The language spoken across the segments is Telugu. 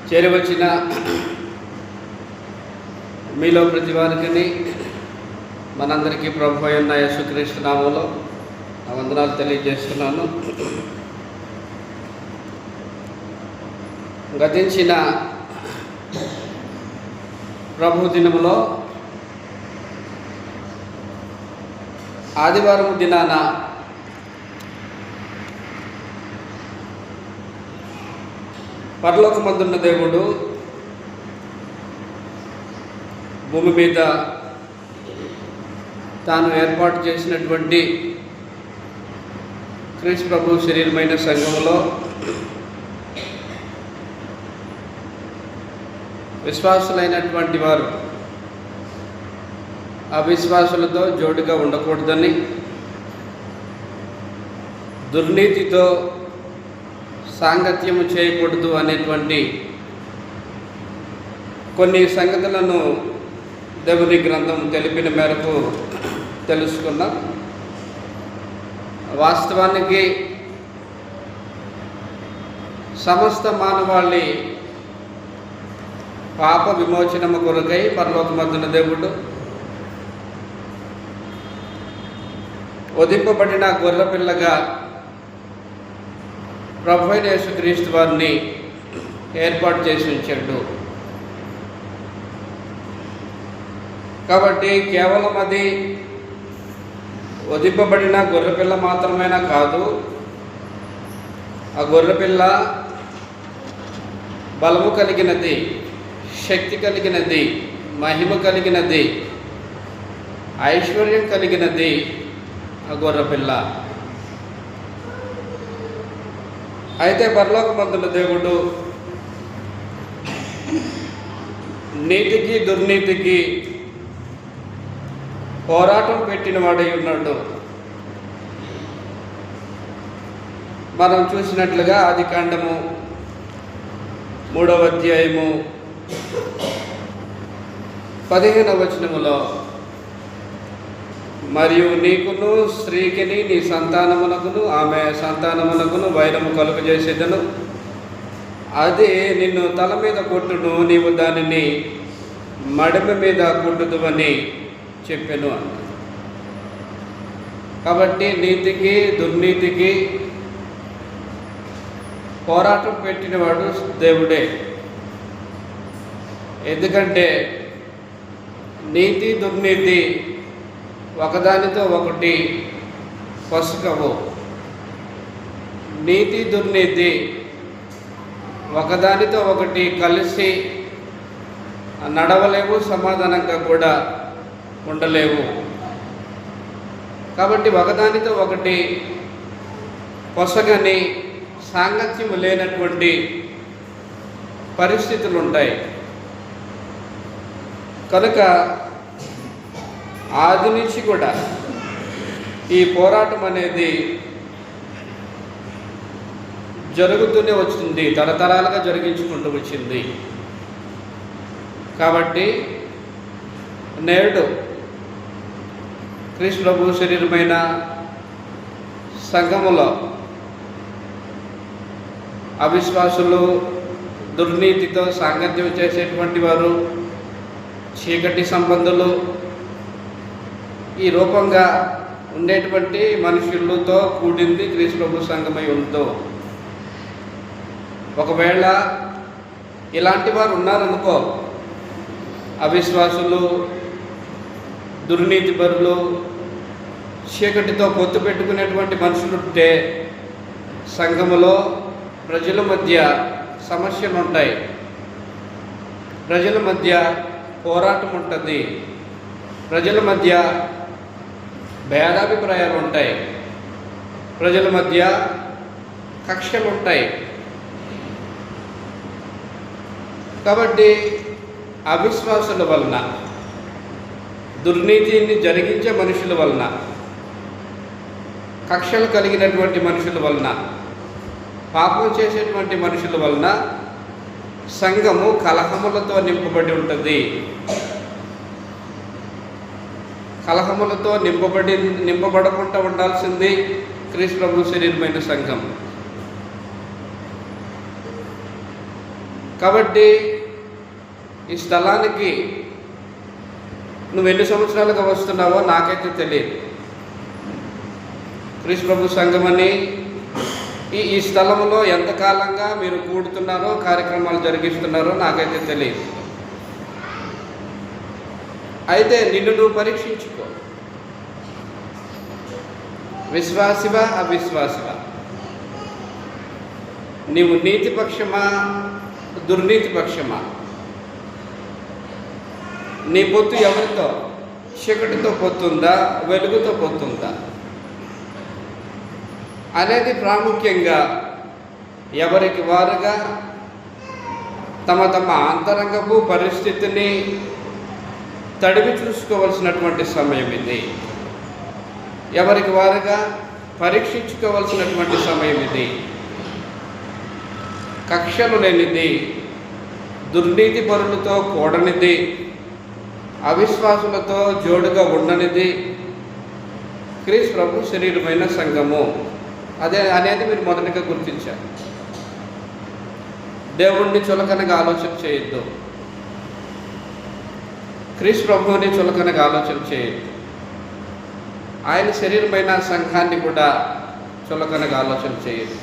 చేరవచ్చిన మీలో ప్రతి వారికి మనందరికీ ప్రభు అయిన యేసుక్రీస్తు నామములో వందనాలు తెలియజేస్తున్నాను. గతించిన ప్రభు దినములో ఆదివారం దినాన పరలోకమందున్న దేవుడు భూమి మీద తాను ఏర్పాటు చేసినటువంటి క్రీస్తు ప్రభు శరీరమైన సంఘములో విశ్వాసులైనటువంటి వారు అవిశ్వాసులతో జోడుగా ఉండకూడదని, దుర్నీతితో సాంగత్యము చేయకూడదు అనేటువంటి కొన్ని సంగతులను దేవుని గ్రంథం తెలిపిన మేరకు తెలుసుకున్నాం. వాస్తవానికి సమస్త మానవాళి పాప విమోచనము కొరకై పరలోకమందున దేవుడు వధింపబడిన గొర్రెపిల్లగా ప్రభు అయిన యేసుక్రీస్తు వారిని ఏర్పాటు చేసి ఉంచాడు. కాబట్టి కేవలం అది వధింపబడిన గొర్రెపిల్ల మాత్రమేనా కాదు, ఆ గొర్రెపిల్ల బలము కలిగినది, శక్తి కలిగినది, మహిమ కలిగినది, ఐశ్వర్యం కలిగినది ఆ గొర్రెపిల్ల. అయితే పరలోకమందున దేవుడు నీతికి దుర్నీతికి పోరాటం పెట్టిన వాడై ఉన్నాడు. మనం చూసినట్లుగా ఆదికాండము 3వ అధ్యాయము 15వ వచనములో, మరియు నీకును స్త్రీకిని నీ సంతానమునకును ఆమె సంతానమునకును వైరము కలుగజేసేదను, అది నిన్ను తల మీద కొట్టును, నీవు దానిని మడమ మీద కొట్టుదువని చెప్పాను అన్న. కాబట్టి నీతికి దుర్నీతికి పోరాటం పెట్టినవాడు దేవుడే. ఎందుకంటే నీతి దుర్నీతి ఒకదానితో ఒకటి పొసగవు. నీతి దుర్నీతి ఒకదానితో ఒకటి కలిసి నడవలేవు, సమాధానంగా కూడా ఉండలేవు. కాబట్టి ఒకదానితో ఒకటి పొసగని సాంగత్యము లేనటువంటి పరిస్థితులు ఉంటాయి. కనుక ఆది నుంచి కూడా ఈ పోరాటం అనేది జరుగుతూనే వచ్చింది, తరతరాలుగా జరిగించుకుంటూ వచ్చింది. కాబట్టి నేడు క్రీస్తు ప్రభు శరీరమైన సంఘములో అవిశ్వాసులు, దుర్నీతితో సాంగత్యం చేసేటువంటి వారు, చీకటి సంబంధులు, ఈ రూపంగా ఉండేటువంటి మనుషులతో కూడింది క్రీస్తు ప్రభు సంఘమై ఉందో. ఒకవేళ ఇలాంటి వారు ఉన్నారనుకో, అవిశ్వాసులు, దుర్నీతి పరులు, చీకటితో పొత్తు పెట్టుకునేటువంటి మనుషులుంటే సంఘములో ప్రజల మధ్య సమస్యలు ఉంటాయి, ప్రజల మధ్య పోరాటం ఉంటుంది, ప్రజల మధ్య భేదాభిప్రాయాలు ఉంటాయి, ప్రజల మధ్య కక్షలు ఉంటాయి. కాబట్టి అవిశ్వాసుల వలన, దుర్నీతిని జరిగించే మనుషుల వలన, కక్షలు కలిగినటువంటి మనుషుల వలన, పాపం చేసేటువంటి మనుషుల వలన సంఘము కలహములతో నింపబడి ఉంటుంది. కలహములతో నింపబడకుండా ఉండాల్సింది క్రీస్తు ప్రభు శరీరమైన సంఘం. కాబట్టి ఈ స్థలానికి నువ్వు ఎన్ని సంవత్సరాలుగా వస్తున్నావో నాకైతే తెలియదు. క్రీస్తు ప్రభు సంఘమని ఈ స్థలంలో ఎంతకాలంగా మీరు కూడుతున్నారో, కార్యక్రమాలు జరిగిస్తున్నారో నాకైతే తెలియదు. అయితే నిన్ను నువ్వు పరీక్షించుకో. విశ్వాసివా అవిశ్వాసివా? నీవు నీతి పక్షమా దుర్నీతి పక్షమా? నీ పొత్తు ఎవరితో? చీకటితో పొత్తుందా, వెలుగుతో పొత్తుందా అనేది ప్రాముఖ్యంగా ఎవరికి వారుగా తమ తమ అంతరంగపు పరిస్థితిని తడివి చూసుకోవలసినటువంటి సమయం ఇది. ఎవరికి వారుగా పరీక్షించుకోవలసినటువంటి సమయం ఇది. కక్షలు లేనిది, దుర్నీతి పరులతో కూడనిది, అవిశ్వాసులతో జోడుగా ఉండనిది క్రీస్తు ప్రభు శరీరమైన సంఘము అనేది మీరు మొదటగా గుర్తించారు. దేవుణ్ణి చులకనగా ఆలోచన చేయొద్దు. క్రీస్తు ప్రభువుని చులకనగా ఆలోచన చేయొద్దు. ఆయన శరీరమైన సంఘాన్ని కూడా చులకనగా ఆలోచన చేయొద్దు.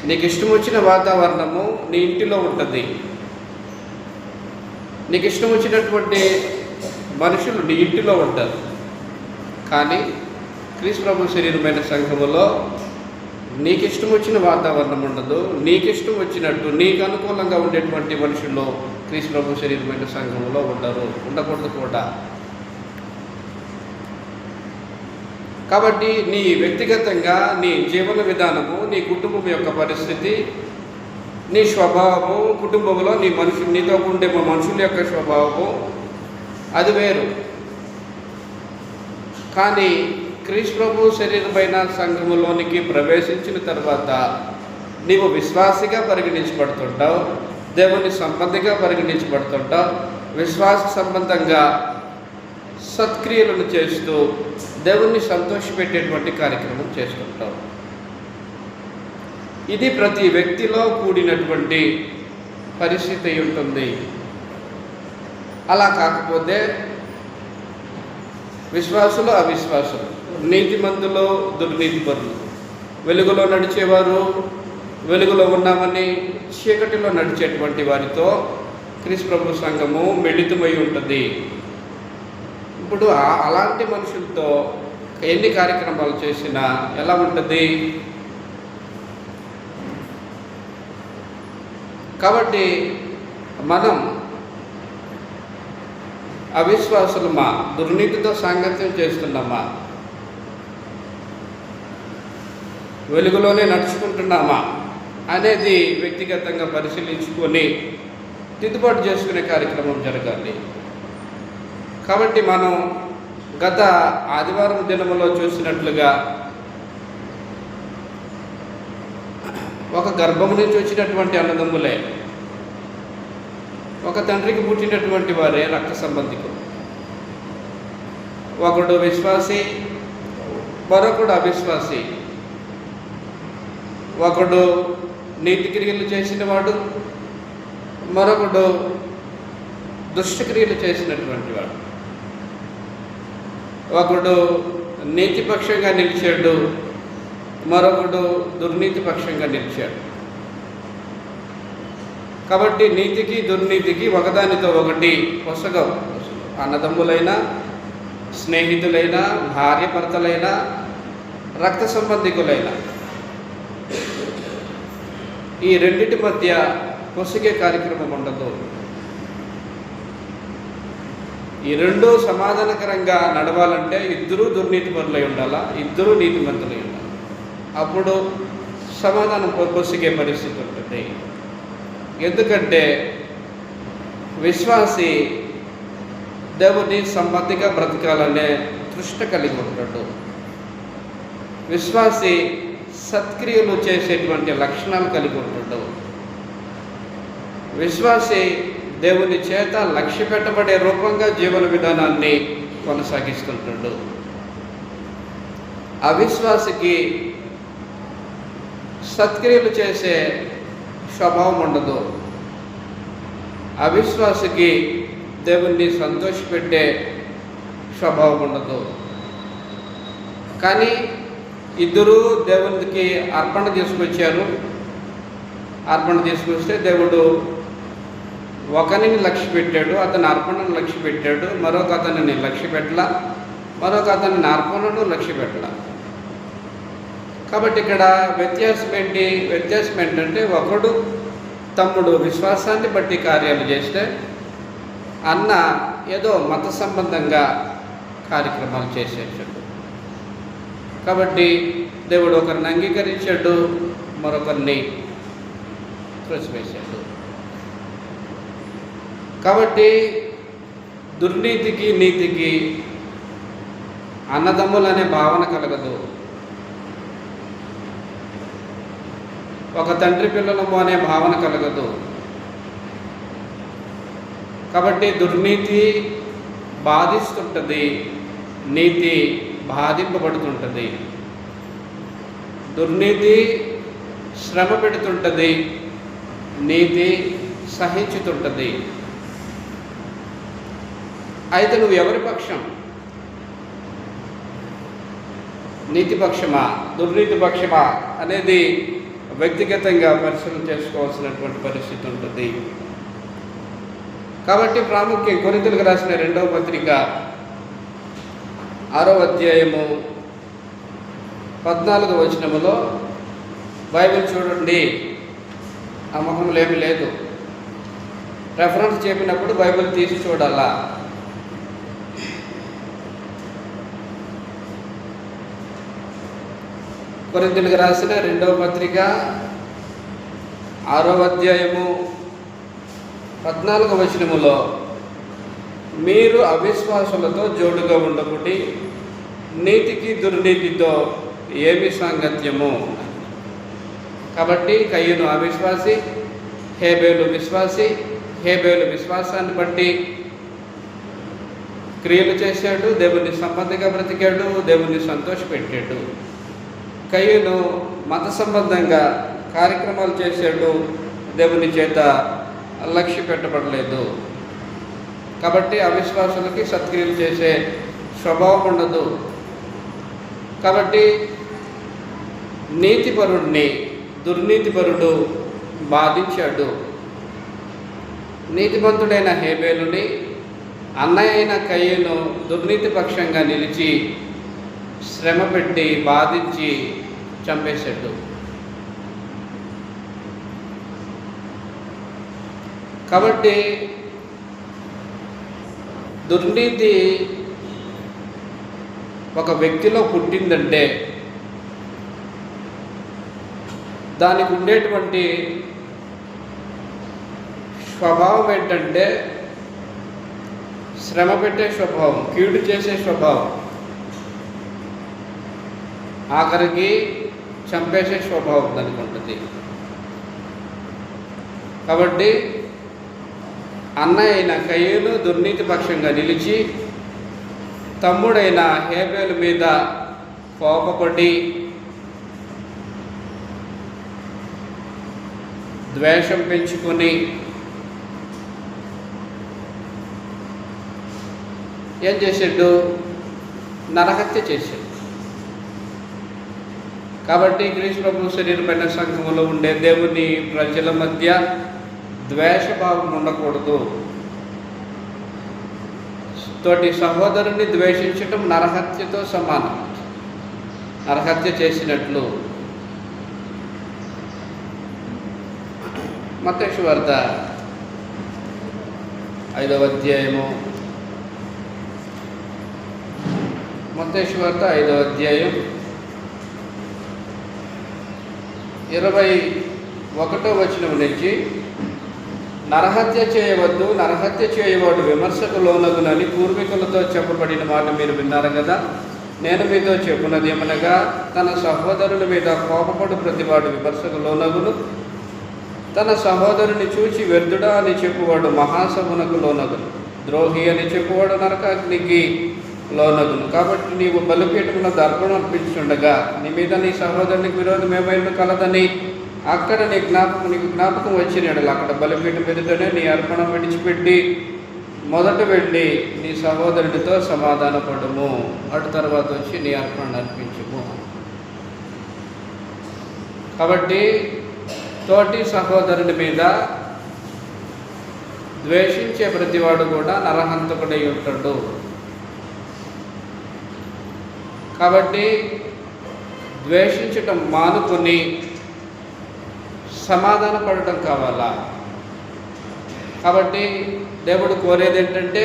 నీకు ఇష్టం వచ్చిన వాతావరణము నీ ఇంటిలో ఉంటుంది. నీకు ఇష్టం వచ్చినటువంటి మనుషులు నీ ఇంటిలో ఉంటారు. కానీ క్రీస్తు ప్రభు శరీరమైన సంఘములో నీకు ఇష్టం వచ్చిన వాతావరణం ఉండదు. నీకు ఇష్టం వచ్చినట్టు నీకు అనుకూలంగా ఉండేటువంటి మనుషుల్లో క్రీస్తు ప్రభు శరీరమైన సంఘములో ఉండకూడదు కూడా. కాబట్టి నీ వ్యక్తిగతంగా నీ జీవన విధానము, నీ కుటుంబం యొక్క పరిస్థితి, నీ స్వభావము, కుటుంబంలో నీతో ఉండే మనుషుల యొక్క స్వభావము అది వేరు. కానీ క్రీస్తు ప్రభు శరీరమైన సంఘములోనికి ప్రవేశించిన తర్వాత నీవు విశ్వాసిగా పరిగణించబడుతుంటావు, దేవుని సంబంధిగా పరిగణించబడుతుంటావు. విశ్వాస సంబంధంగా సత్క్రియలను చేస్తూ దేవుణ్ణి సంతోషపెట్టేటువంటి కార్యక్రమం చేస్తుంటావు. ఇది ప్రతి వ్యక్తిలో కూడినటువంటి పరిస్థితి ఉంటుంది. అలా కాకపోతే విశ్వాసులు అవిశ్వాసులు, నీతిమంతులు దుర్నీతిపరులు, వెలుగులో నడిచేవారు, వెలుగులో ఉన్నామని చీకటిలో నడిచేటువంటి వారితో క్రీస్తు ప్రభు సంఘము మిళితమై ఉంటుంది. ఇప్పుడు అలాంటి మనుషులతో ఎన్ని కార్యక్రమాలు చేసినా ఎలా ఉంటుంది? కాబట్టి మనం అవిశ్వాసులమా, దుర్నీతితో సాంగత్యం చేస్తున్నామా, వెలుగులోనే నడుచుకుంటున్నామా అనేది వ్యక్తిగతంగా పరిశీలించుకొని దిద్దుబాటు చేసుకునే కార్యక్రమం జరగాలి. కాబట్టి మనం గత ఆదివారం దినములో చూసినట్లుగా ఒక గర్భం నుంచి వచ్చినటువంటి అన్నదమ్ములే, ఒక తండ్రికి పుట్టినటువంటి వారే రక్త సంబంధికులు. ఒకడు విశ్వాసి, మరొకడు అవిశ్వాసి. ఒకడు నీతిక్రియలు చేసిన వాడు, మరొకడు దుష్టక్రియలు చేసినటువంటి వాడు. ఒకడు నీతిపక్షంగా నిలిచాడు, మరొకడు దుర్నీతి పక్షంగా నిలిచాడు. కాబట్టి నీతికి దుర్నీతికి ఒకదానితో ఒకటి పొసగవు. అన్నదమ్ములైనా, స్నేహితులైనా, భార్యభర్తలైనా, రక్త సంబంధికులైనా ఈ రెండింటి మధ్య పొసగే కార్యక్రమం ఉండదు. ఈ రెండు సమాధానకరంగా నడవాలంటే ఇద్దరూ దుర్నీతి పరులై ఉండాలా, ఇద్దరూ నీతిమంతులై ఉండాలి. అప్పుడు సమాధానం పొసగే పరిస్థితి ఉంటుంది. ఎందుకంటే విశ్వాసి దేవుని సంబంధిగా బ్రతకాలనే తృష్ణ కలిగి ఉంటాడు. విశ్వాసి సత్క్రియలు చేసేటువంటి లక్షణాలు కలిగి ఉంటాడు. విశ్వాసి దేవుని చేత లక్ష్య పెట్టబడే రూపంగా జీవన విధానాన్ని కొనసాగిస్తుంటాడు. అవిశ్వాసికి సత్క్రియలు చేసే స్వభావం ఉండదు. అవిశ్వాసికి దేవుణ్ణి సంతోషపెట్టే స్వభావం ఉండదు. కానీ ఇద్దరూ దేవునికి అర్పణ తీసుకొచ్చారు. అర్పణ తీసుకొస్తే దేవుడు ఒకరిని లక్ష్య పెట్టాడు, అతని అర్పణను లక్ష్య పెట్టాడు. మరొక అతనిని లక్ష్య పెట్టలా, మరొక అతని అర్పణను లక్ష్య పెట్టలా. కాబట్టి ఇక్కడ వ్యత్యాసం ఏంటంటే ఒకడు తమ్ముడు విశ్వాసాన్ని బట్టి కార్యాలు చేస్తే, అన్న ఏదో మత సంబంధంగా కార్యక్రమాలు చేసేసాడు. కాబట్టి దేవుడు ఒకరిని అంగీకరించాడు, మరొకరిని త్రోసివేశాడు. కాబట్టి దుర్నీతికి నీతికి అన్నదమ్ములనే భావన కలగదు. ఒక తండ్రి పిల్లలము అనే భావన కలగదు. కాబట్టి దుర్నీతి బాధిస్తుంటుంది, నీతి బాధింపబడుతుంటుంది. దుర్నీతి శ్రమ పెడుతుంటుంది, నీతి సహించుతుంటుంది. అయితే నువ్వు ఎవరి పక్షం? నీతి పక్షమా, దుర్నీతి పక్షమా అనేది వ్యక్తిగతంగా పరిశీలన చేసుకోవాల్సినటువంటి పరిస్థితి ఉంటుంది. కాబట్టి ప్రాముఖ్యం కొరింథీయులకు రాసిన 2వ పత్రిక 6వ అధ్యాయము 14వ వచనములో బైబిల్ చూడండి. ఆ ముఖంలో ఏమీ లేదు. రెఫరెన్స్ చెప్పినప్పుడు బైబిల్ తీసి చూడాలా. కొరింథీయులకు రాసిన 2వ పత్రిక 6వ అధ్యాయము 14వ వచనములో మీరు అవిశ్వాసులతో జోడుగా ఉండకుండి నీతికి దుర్నీతితో ఏమి సాంగత్యము. కాబట్టి కయ్యూను అవిశ్వాసి, హేబేలు విశ్వాసి. హేబేలు విశ్వాసాన్ని బట్టి క్రియలు చేశాడు, దేవుని సంబంధిగా బ్రతికాడు, దేవుని సంతోషపెట్టాడు. కయ్యూను మత సంబంధంగా కార్యక్రమాలు చేశాడు, దేవుని చేత లక్ష్య పెట్టబడలేదు. కాబట్టి అవిశ్వాసులకి సత్క్రియలు చేసే స్వభావం ఉండదు. కాబట్టి నీతిపరుడిని దుర్నీతిపరుడు బాధించాడు. నీతిమంతుడైన హేబేలుని అన్నయ్య అయిన కయ్యూను దుర్నీతి పక్షంగా నిలిచి శ్రమ పెట్టి బాధించి చంపేశాడు. కాబట్టి దుర్నీతి ఒక వ్యక్తిలో పుట్టిందంటే దానికి ఉండేటువంటి స్వభావం ఏంటంటే శ్రమ పెట్టే స్వభావం, కీడు చేసే స్వభావం, ఆఖరికి చంపేసే స్వభావం దానికి ఉంటుంది. కాబట్టి అన్నయ్య అయిన కయ్యూను దుర్నీతి పక్షంగా నిలిచి తమ్ముడైన హేబేలు మీద కోపపడి ద్వేషం పెంచుకొని ఏం చేసాడు? నరహత్య చేశాడు. కాబట్టి క్రీస్తు ప్రభు శరీరమైన సంఘములో ఉండే దేవుని ప్రజల మధ్య ద్వేషభావం ఉండకూడదు. తోటి సహోదరుని ద్వేషించటం నరహత్యతో సమానం, నరహత్య చేసినట్లు. మత్తయి సువార్త 5వ అధ్యాయము, మత్తయి సువార్త 5వ అధ్యాయం 21వ వచనం నుంచి నరహత్య చేయవద్దు, నరహత్య చేయవాడు విమర్శకు లోనగునని పూర్వీకులతో చెప్పబడిన మాట మీరు విన్నారు కదా. నేను మీతో చెప్పున్నది ఏమనగా తన సహోదరుల మీద కోపపడు ప్రతివాడు విమర్శకు లోనగును, తన సహోదరుని చూచి వ్యర్థుడా అని చెప్పువాడు మహాసమునకు లోనగును, ద్రోహి అని చెప్పువాడు నరకాగ్నికి లోనగును. కాబట్టి నీవు బలిపీఠమున దర్పణం అర్పించుండగా నీ మీద నీ సహోదరునికి విరోధం ఏమైనా కలదని అక్కడ నీకు జ్ఞాపకం వచ్చినాడు అక్కడ బలిపీఠం మీదతోనే నీ అర్పణ విడిచిపెట్టి మొదట వెళ్ళి నీ సహోదరుడితో సమాధానపడము, అటు తర్వాత వచ్చి నీ అర్పణ అర్పించుము. కాబట్టి తోటి సహోదరుని మీద ద్వేషించే ప్రతివాడు కూడా నరహంతకుడై ఉంటాడు. కాబట్టి ద్వేషించటం మానుకొని సమాధాన పడటం కావాలా. కాబట్టి దేవుడు కోరేది ఏంటంటే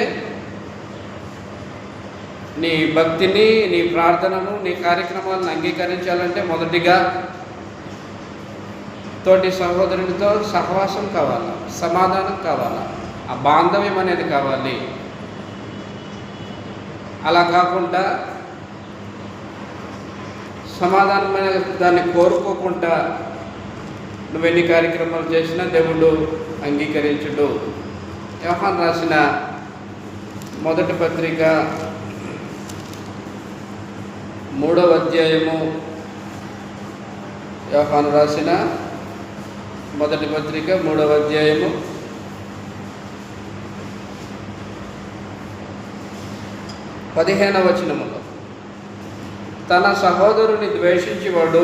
నీ భక్తిని, నీ ప్రార్థనను, నీ కార్యక్రమాలను అంగీకరించాలంటే మొదటిగా తోటి సహోదరునితో సహవాసం కావాలా, సమాధానం కావాలా, ఆ బాంధవ్యం అనేది కావాలి. అలా కాకుండా సమాధానమైన దాన్ని కోరుకోకుండా నువ్వెన్ని కార్యక్రమాలు చేసినా దేవుడు అంగీకరించుడు. యోహాను రాసిన మొదటి పత్రిక 3వ అధ్యాయము, యోహాను రాసిన మొదటి పత్రిక 3వ అధ్యాయము 15వ వచనములో, తన సహోదరుని ద్వేషించేవాడు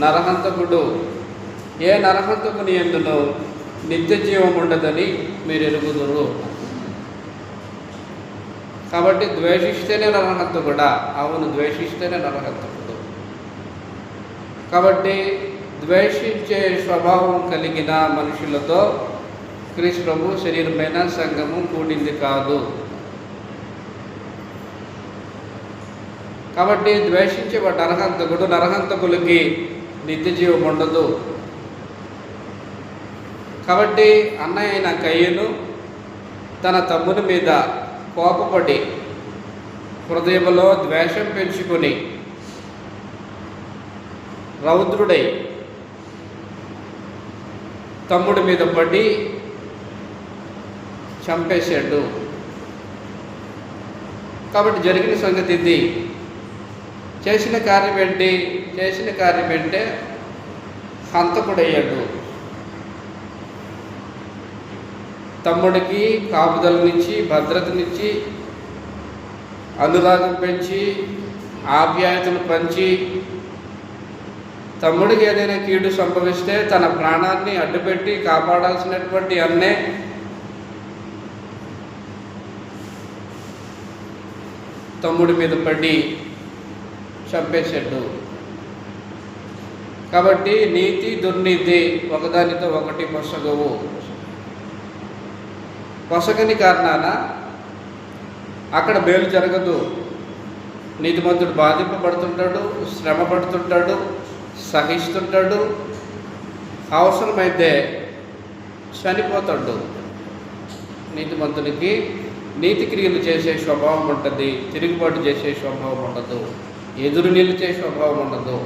నరహంతకుడు, ఏ నరహంతకుని యందును నిత్య జీవం ఉండదని మీరు ఎరుగుదురు. కాబట్టి ద్వేషిస్తేనే నరహంతకుడా? అవును, ద్వేషిస్తేనే నరహంతకుడు. కాబట్టి ద్వేషించే స్వభావం కలిగిన మనుషులతో క్రీస్తు ప్రభు శరీరమైన సంఘము కూడింది కాదు. కాబట్టి ద్వేషించేవాడు నరహంతకుడు, నరహంతకులకి నిత్య జీవం ఉండదు. కాబట్టి అన్నయ్య అయిన కయ్యను తన తమ్ముని మీద కోపపడి హృదయంలో ద్వేషం పెంచుకొని రౌద్రుడై తమ్ముడి మీద పడి చంపేశాడు. కాబట్టి జరిగిన సంగతి ఇది. చేసిన కార్యం ఏంటే హంతకుడయ్యాడు. తమ్ముడికి కాపుదలనిచ్చి, భద్రతనిచ్చి, అనురాగం పెంచి, ఆప్యాయతను పంచి, తమ్ముడికి ఏదైనా కీడు సంభవిస్తే తన ప్రాణాన్ని అడ్డుపెట్టి కాపాడాల్సినటువంటి అన్నే తమ్ముడి మీద పడి చంపేశాడు. కాబట్టి నీతి దుర్నీతి ఒకదానితో ఒకటి పొసగవు. పొసగని కారణాన అక్కడ మేలు జరగదు. నీతిమంతుడు బాధింపబడుతుంటాడు, శ్రమ పడుతుంటాడు, సహిస్తుంటాడు, అవసరమైతే చనిపోతాడు. నీతిమంతునికి నీతి క్రియలు చేసే స్వభావం ఉంటుంది, తిరుగుబాటు చేసే స్వభావం ఉండదు, ఎదురు నిలిచే స్వభావం ఉండదు.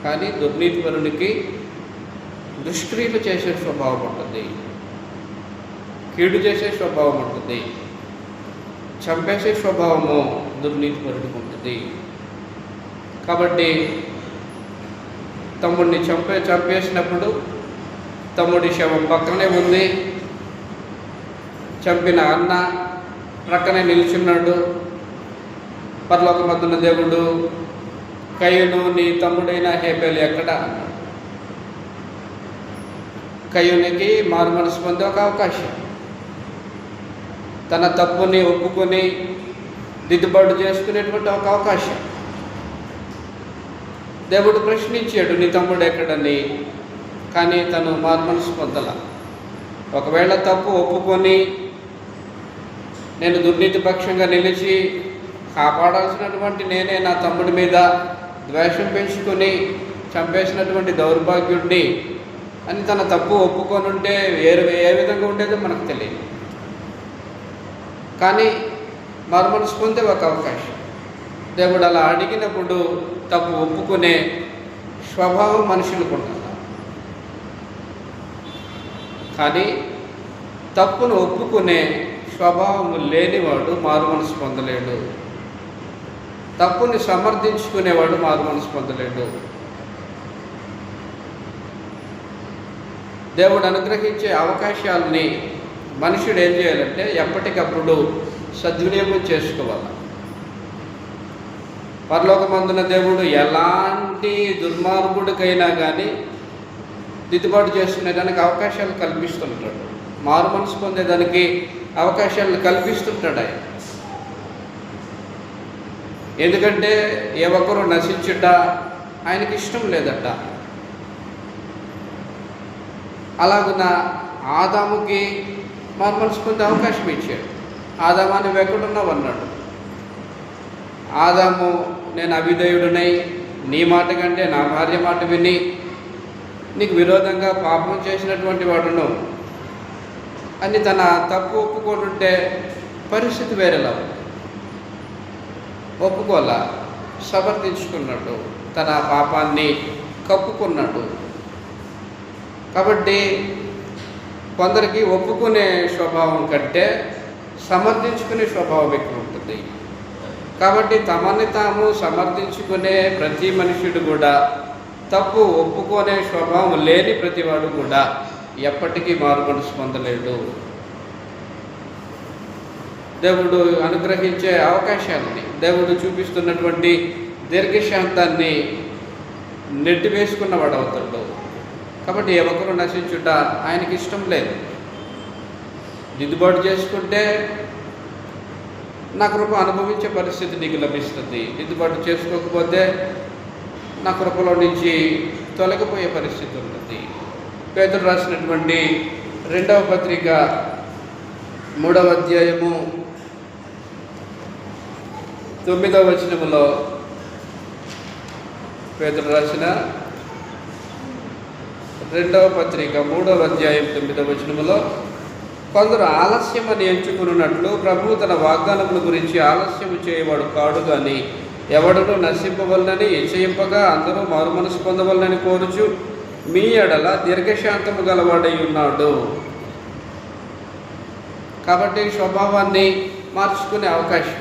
కానీ దుర్నీతిపరునికి దుష్క్రియలు చేసే స్వభావం ఉంటుంది, కీడు చేసే స్వభావం ఉంటుంది, చంపేసే స్వభావము దుర్నీతిపరుడికి ఉంటుంది. కాబట్టి తమ్ముడిని చంపేసినప్పుడు తమ్ముడి శవం పక్కనే ఉంది, చంపిన అన్న ప్రక్కనే నిల్చున్నాడు. పరలోకమందున్న దేవుడు కయ్యూను నీ తమ్ముడైన హేబెలు ఎక్కడ అన్నాడు. కయ్యూనికి మారు మనసు పొందే ఒక అవకాశం, తన తప్పుని ఒప్పుకొని దిద్దుబాటు చేసుకునేటువంటి ఒక అవకాశం. దేవుడు ప్రశ్నించాడు నీ తమ్ముడు ఎక్కడని, కానీ తను మారు మనసు పొందల. ఒకవేళ తప్పు ఒప్పుకొని నేను దుర్నీతి పక్షంగా నిలిచి కాపాడాల్సినటువంటి నేనే నా తమ్ముడి మీద ద్వేషం పెంచుకొని చంపేసినటువంటి దౌర్భాగ్యుడిని అని తన తప్పు ఒప్పుకొని ఉంటే ఏ విధంగా ఉండేదో మనకు తెలియదు. కానీ మారు మనసు పొందే ఒక అవకాశం. దేవుడు అలా అడిగినప్పుడు తప్పు ఒప్పుకునే స్వభావం మనుషులకు ఉండాలి. కానీ తప్పును ఒప్పుకునే స్వభావం లేనివాడు మారు మనసు పొందలేడు. తప్పుని సమర్థించుకునేవాడు మారు మనసు పొందలేడు. దేవుడు అనుగ్రహించే అవకాశాలని మనుషుడు ఏం చేయాలంటే ఎప్పటికప్పుడు సద్వినియోగం చేసుకోవాలి. పరలోకమందున దేవుడు ఎలాంటి దుర్మార్గుడికైనా కానీ దిద్దుబాటు చేసుకునేదానికి అవకాశాలు కల్పిస్తుంటాడు. మారు మనసు పొందేదానికి అవకాశాలను కల్పిస్తుంటాడు ఆయన. ఎందుకంటే ఏ ఒక్కరు నశించుట ఆయనకి ఇష్టం లేదట. అలాగున ఆదాముకి మారు మనసు పొందే అవకాశం ఇచ్చాడు. ఆదామా నువ్వు ఎక్కడున్నావు అన్నాడు. ఆదాము నేను అవిధేయుడినై నీ మాట కంటే నా భార్య మాట విని నీకు విరోధంగా పాపం చేసినటువంటి వాడును అని తన తప్పు ఒప్పుకుంటుంటే పరిస్థితి వేరేలా ఉంది. ఒప్పుకోలా, సమర్థించుకున్నాడు, తన పాపాన్ని కప్పుకున్నాడు. కాబట్టి కొందరికి ఒప్పుకునే స్వభావం కంటే సమర్థించుకునే స్వభావం ఎక్కువ ఉంటుంది. కాబట్టి తమని తాము సమర్థించుకునే ప్రతి మనుషుడు కూడా, తప్పు ఒప్పుకునే స్వభావం లేని ప్రతివాడు కూడా ఎప్పటికీ మారు మనసు పొందలేడు. దేవుడు అనుగ్రహించే అవకాశాలని, దేవుడు చూపిస్తున్నటువంటి దీర్ఘశాంతాన్ని నెట్టివేసుకున్నవాడు అవుతాడు. కాబట్టి ఏ ఒక్కరు నశించుట ఆయనకి ఇష్టం లేదు. దిద్దుబాటు చేసుకుంటే నా కృప అనుభవించే పరిస్థితి నీకు లభిస్తుంది. దిద్దుబాటు చేసుకోకపోతే నా కృపలో నుంచి తొలగిపోయే పరిస్థితి ఉంటుంది. పేతురు రాసినటువంటి 2వ పత్రిక 3వ అధ్యాయము 9వ వచనములో, పేతురు రాసిన 2వ పత్రిక 3వ అధ్యాయం 9వ వచనములో, కొందరు ఆలస్యమని ఎంచుకున్నట్లు ప్రభువు తన వాగ్దానముల గురించి ఆలస్యము చేయవాడు కాడు కానీ ఎవడను నశింపవలనని నిశ్చయింపగా అందరూ మారు మనసు పొందవలనని కోరుచు మీ ఎడల దీర్ఘశాంతము గలవాడై ఉన్నాడు. కాబట్టి స్వభావాన్ని మార్చుకునే అవకాశం,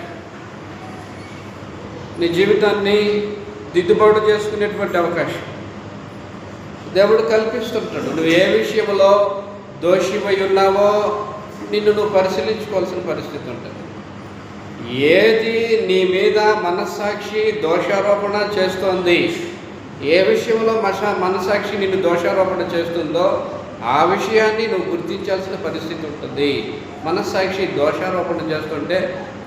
నీ జీవితాన్ని దిద్దుబాటు చేసుకునేటువంటి అవకాశం దేవుడు కల్పిస్తుంటాడు. నువ్వు ఏ విషయంలో దోషివై ఉన్నావో నిన్ను నువ్వు పరిశీలించుకోవాల్సిన పరిస్థితి ఉంటుంది. ఏది నీ మీద మనస్సాక్షి దోషారోపణ చేస్తోంది, ఏ విషయంలో మనస్సాక్షి నిన్ను దోషారోపణ చేస్తుందో ఆ విషయాన్ని నువ్వు గుర్తించాల్సిన పరిస్థితి ఉంటుంది. మనస్సాక్షి దోషారోపణ చేస్తుంటే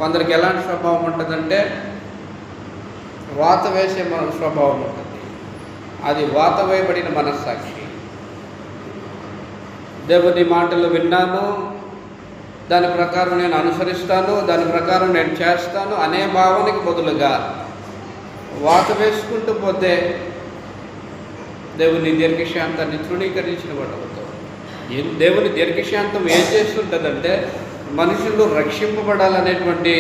కొందరికి ఎలాంటి స్వభావం ఉంటుందంటే వాత వేసే స్వభావం ఉంటుంది. అది వాత వేయబడిన మనస్సాక్షి. దేవుని మాటలు విన్నాను, దాని ప్రకారం నేను అనుసరిస్తాను, దాని ప్రకారం నేను చేస్తాను అనే భావనకి బదులుగా వాత వేసుకుంటూ పోతే దేవుని దీర్ఘశాంతాన్ని తృణీకరించిన వాడు అవుతావు. దేవుని దీర్ఘశాంతం ఏం చేస్తుంటుందంటే మనుషులు రక్షింపబడాలనేటువంటి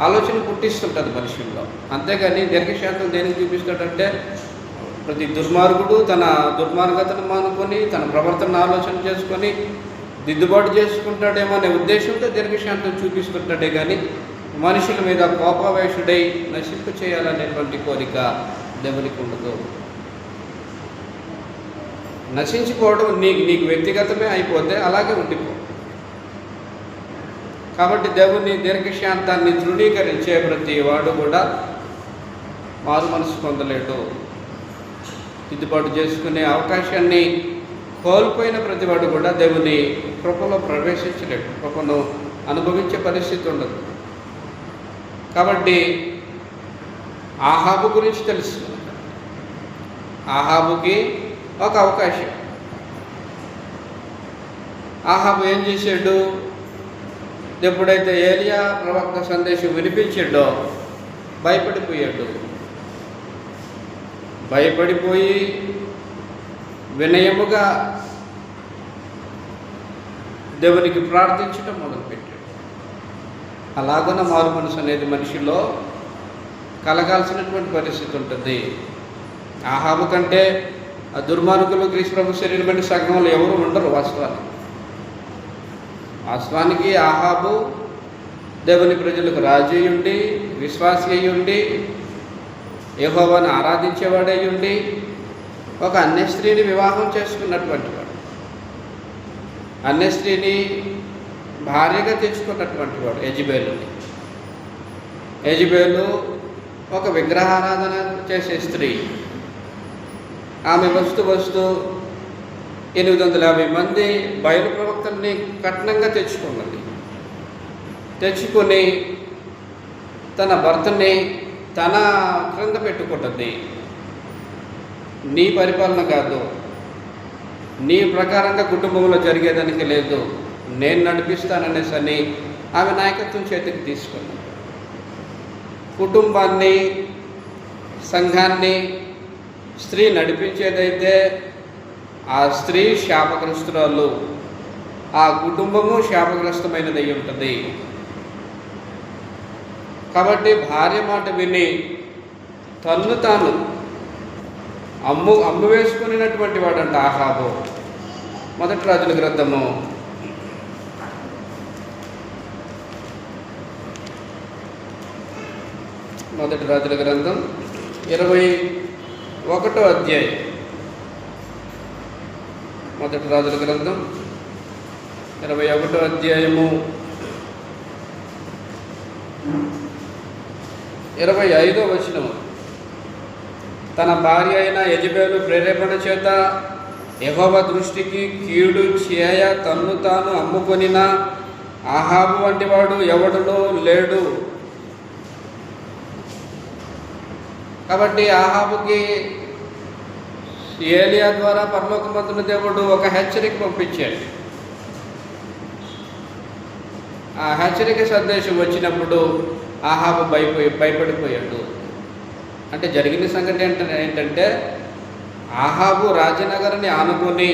ఆలోచన పుట్టిస్తుంటుంది మనుషుల్లో. అంతేగాని దీర్ఘశాంతం దేనికి చూపిస్తాడంటే ప్రతి దుర్మార్గుడు తన దుర్మార్గతను మానుకొని తన ప్రవర్తన ఆలోచన చేసుకొని దిద్దుబాటు చేసుకుంటాడేమో అనే ఉద్దేశంతో దీర్ఘశాంతం చూపిస్తుంటాడే కానీ మనుషుల మీద కోపావేశుడై నశింపు చేయాలనేటువంటి కోరిక దేవునికి ఉండదు. నశించిపోవడం నీకు వ్యక్తిగతమే అయిపోతే అలాగే ఉండిపో. కాబట్టి దేవుని దీర్ఘశాంతాన్ని తృణీకరించే ప్రతి వాడు కూడా మారు మనసు పొందలేడు. దిద్దుబాటు చేసుకునే అవకాశాన్ని కోల్పోయిన ప్రతివాడు కూడా దేవుని కృపలో ప్రవేశించలేడు, కృపను అనుభవించే పరిస్థితి ఉండదు. కాబట్టి ఆహాబు గురించి తెలుసు. ఆహాబుకి ఒక అవకాశం. ఆహాబు ఏం చేశాడు? ఎప్పుడైతే ఏలియా ప్రవక్త సందేశం వినిపించాడో భయపడిపోయాడు. భయపడిపోయి వినయముగా దేవునికి ప్రార్థించడం మొదలుపెట్టాడు. అలాగున్న మారు మనసు అనేది మనిషిలో కలగాల్సినటువంటి పరిస్థితి ఉంటుంది. ఆహాబు కంటే ఆ దుర్మార్గులు క్రీస్తు ప్రభు శరీరమైన సంఘంలో ఎవరు ఉండరు. వాస్తవానికి ఆహాబు దేవుని ప్రజలకు రాజు అయ్యుండి, విశ్వాసి అయ్యుండి, యెహోవాను ఆరాధించేవాడై ఉండి ఒక అన్య స్త్రీని వివాహం చేసుకున్నటువంటి వాడు. అన్య స్త్రీని భార్యగా తెచ్చుకున్నటువంటి వాడు యెజబేలు ఒక విగ్రహారాధన చేసే స్త్రీ. ఆమె వస్తూ 850 మంది బయలు ప్రవక్తల్ని కఠినంగా తెచ్చుకొని తన భర్తని తన క్రింద పెట్టుకుంటుంది. నీ పరిపాలన కాదు, నీ ప్రకారంగా కుటుంబంలో జరిగేదానికి లేదు, నేను నడిపిస్తాననేసి అని ఆమె నాయకత్వం చేతికి తీసుకుంది. కుటుంబాన్ని, సంఘాన్ని స్త్రీ నడిపించేదైతే ఆ స్త్రీ శాపగ్రస్తురాలు, ఆ కుటుంబము శాపగ్రస్తమైనది అయి ఉంటుంది. కాబట్టి భార్య మాట విని తన్ను తాను అమ్ము వేసుకునేటువంటి వాడంట ఆహాబు. మొదటి రాజుల గ్రంథము 21వ అధ్యాయం. మొదటి రాజుల గ్రంథం 21వ అధ్యాయము 25వ వచనం. తన భార్య అయిన యెజబేలు ప్రేరేపణ చేత యెహోవా దృష్టికి కీడు చేయ తన్ను తాను అమ్ముకొనిన ఆహాబు వంటి వాడు ఎవడునూ లేడు. కాబట్టి ఆహాబుకి ఏలియా ద్వారా పరలోకమందున దేవుడు ఒక హెచ్చరిక పంపించాడు. ఆ హెచ్చరిక సందేశం వచ్చినప్పుడు ఆహాబు భయపడిపోయాడు. అంటే జరిగిన సంగతి ఏంటంటే ఆహాబు రాజనగరాన్ని ఆనుకొని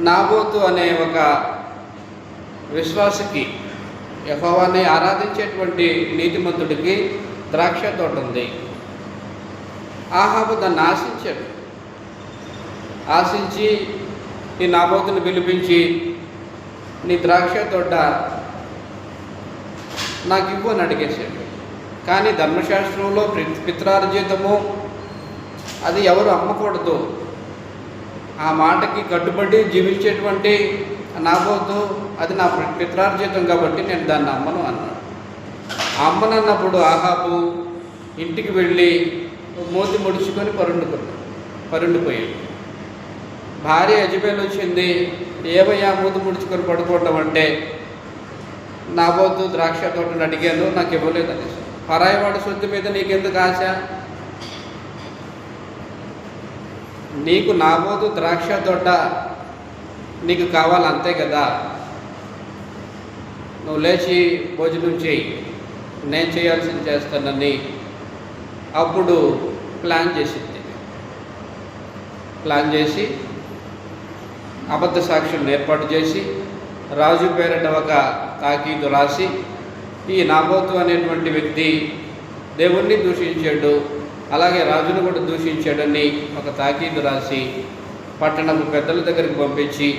నాబోతు అనే ఒక విశ్వాసికి, యెహోవాని ఆరాధించేటువంటి నీతిమంతుడికి ద్రాక్ష తోట ఉంది. ఆహాబు దాన్ని ఆశించి ఈ నాబోతుని పిలిపించి, నీ ద్రాక్ష తోట నాకు ఇవ్వు అని అడిగేశాడు. కానీ ధర్మశాస్త్రంలో పిత్రార్జితము అది ఎవరు అమ్మకూడదు. ఆ మాటకి కట్టుబడి జీవించేటువంటి నాబోతు అది నా పిత్రార్జితం కాబట్టి నేను దాన్ని అమ్మను అన్నాడు. అమ్మనన్నప్పుడు ఆహాబు ఇంటికి వెళ్ళి మూతి ముడుచుకొని పరుండిపోయాడు. భార్య యెజబేలు వచ్చింది, ఏవయ్యా మూతి ముడుచుకొని పడుకోవటం అంటే, నాబోతు ద్రాక్ష తోటను అడిగాను, నాకు ఇవ్వలేదని. పరాయివాడి సొత్తు మీద నీకెందుకు ఆశ? నీకు నాబోతు ద్రాక్ష తోట నీకు కావాలంతే కదా, నువ్వు లేచి భోజనం చేయి, నేను చేయాల్సింది చేస్తానని అప్పుడు ప్లాన్ చేసి అబద్ధ సాక్షులను ఏర్పాటు చేసి రాజు పేరిట ఒక తాకీదు రాసి, ఈ నాబోతు అనేటువంటి వ్యక్తి దేవుణ్ణి దూషించాడు, అలాగే రాజును కూడా దూషించాడని ఒక తాకీదు రాసి పట్టణపు పెద్దల దగ్గరికి పంపించి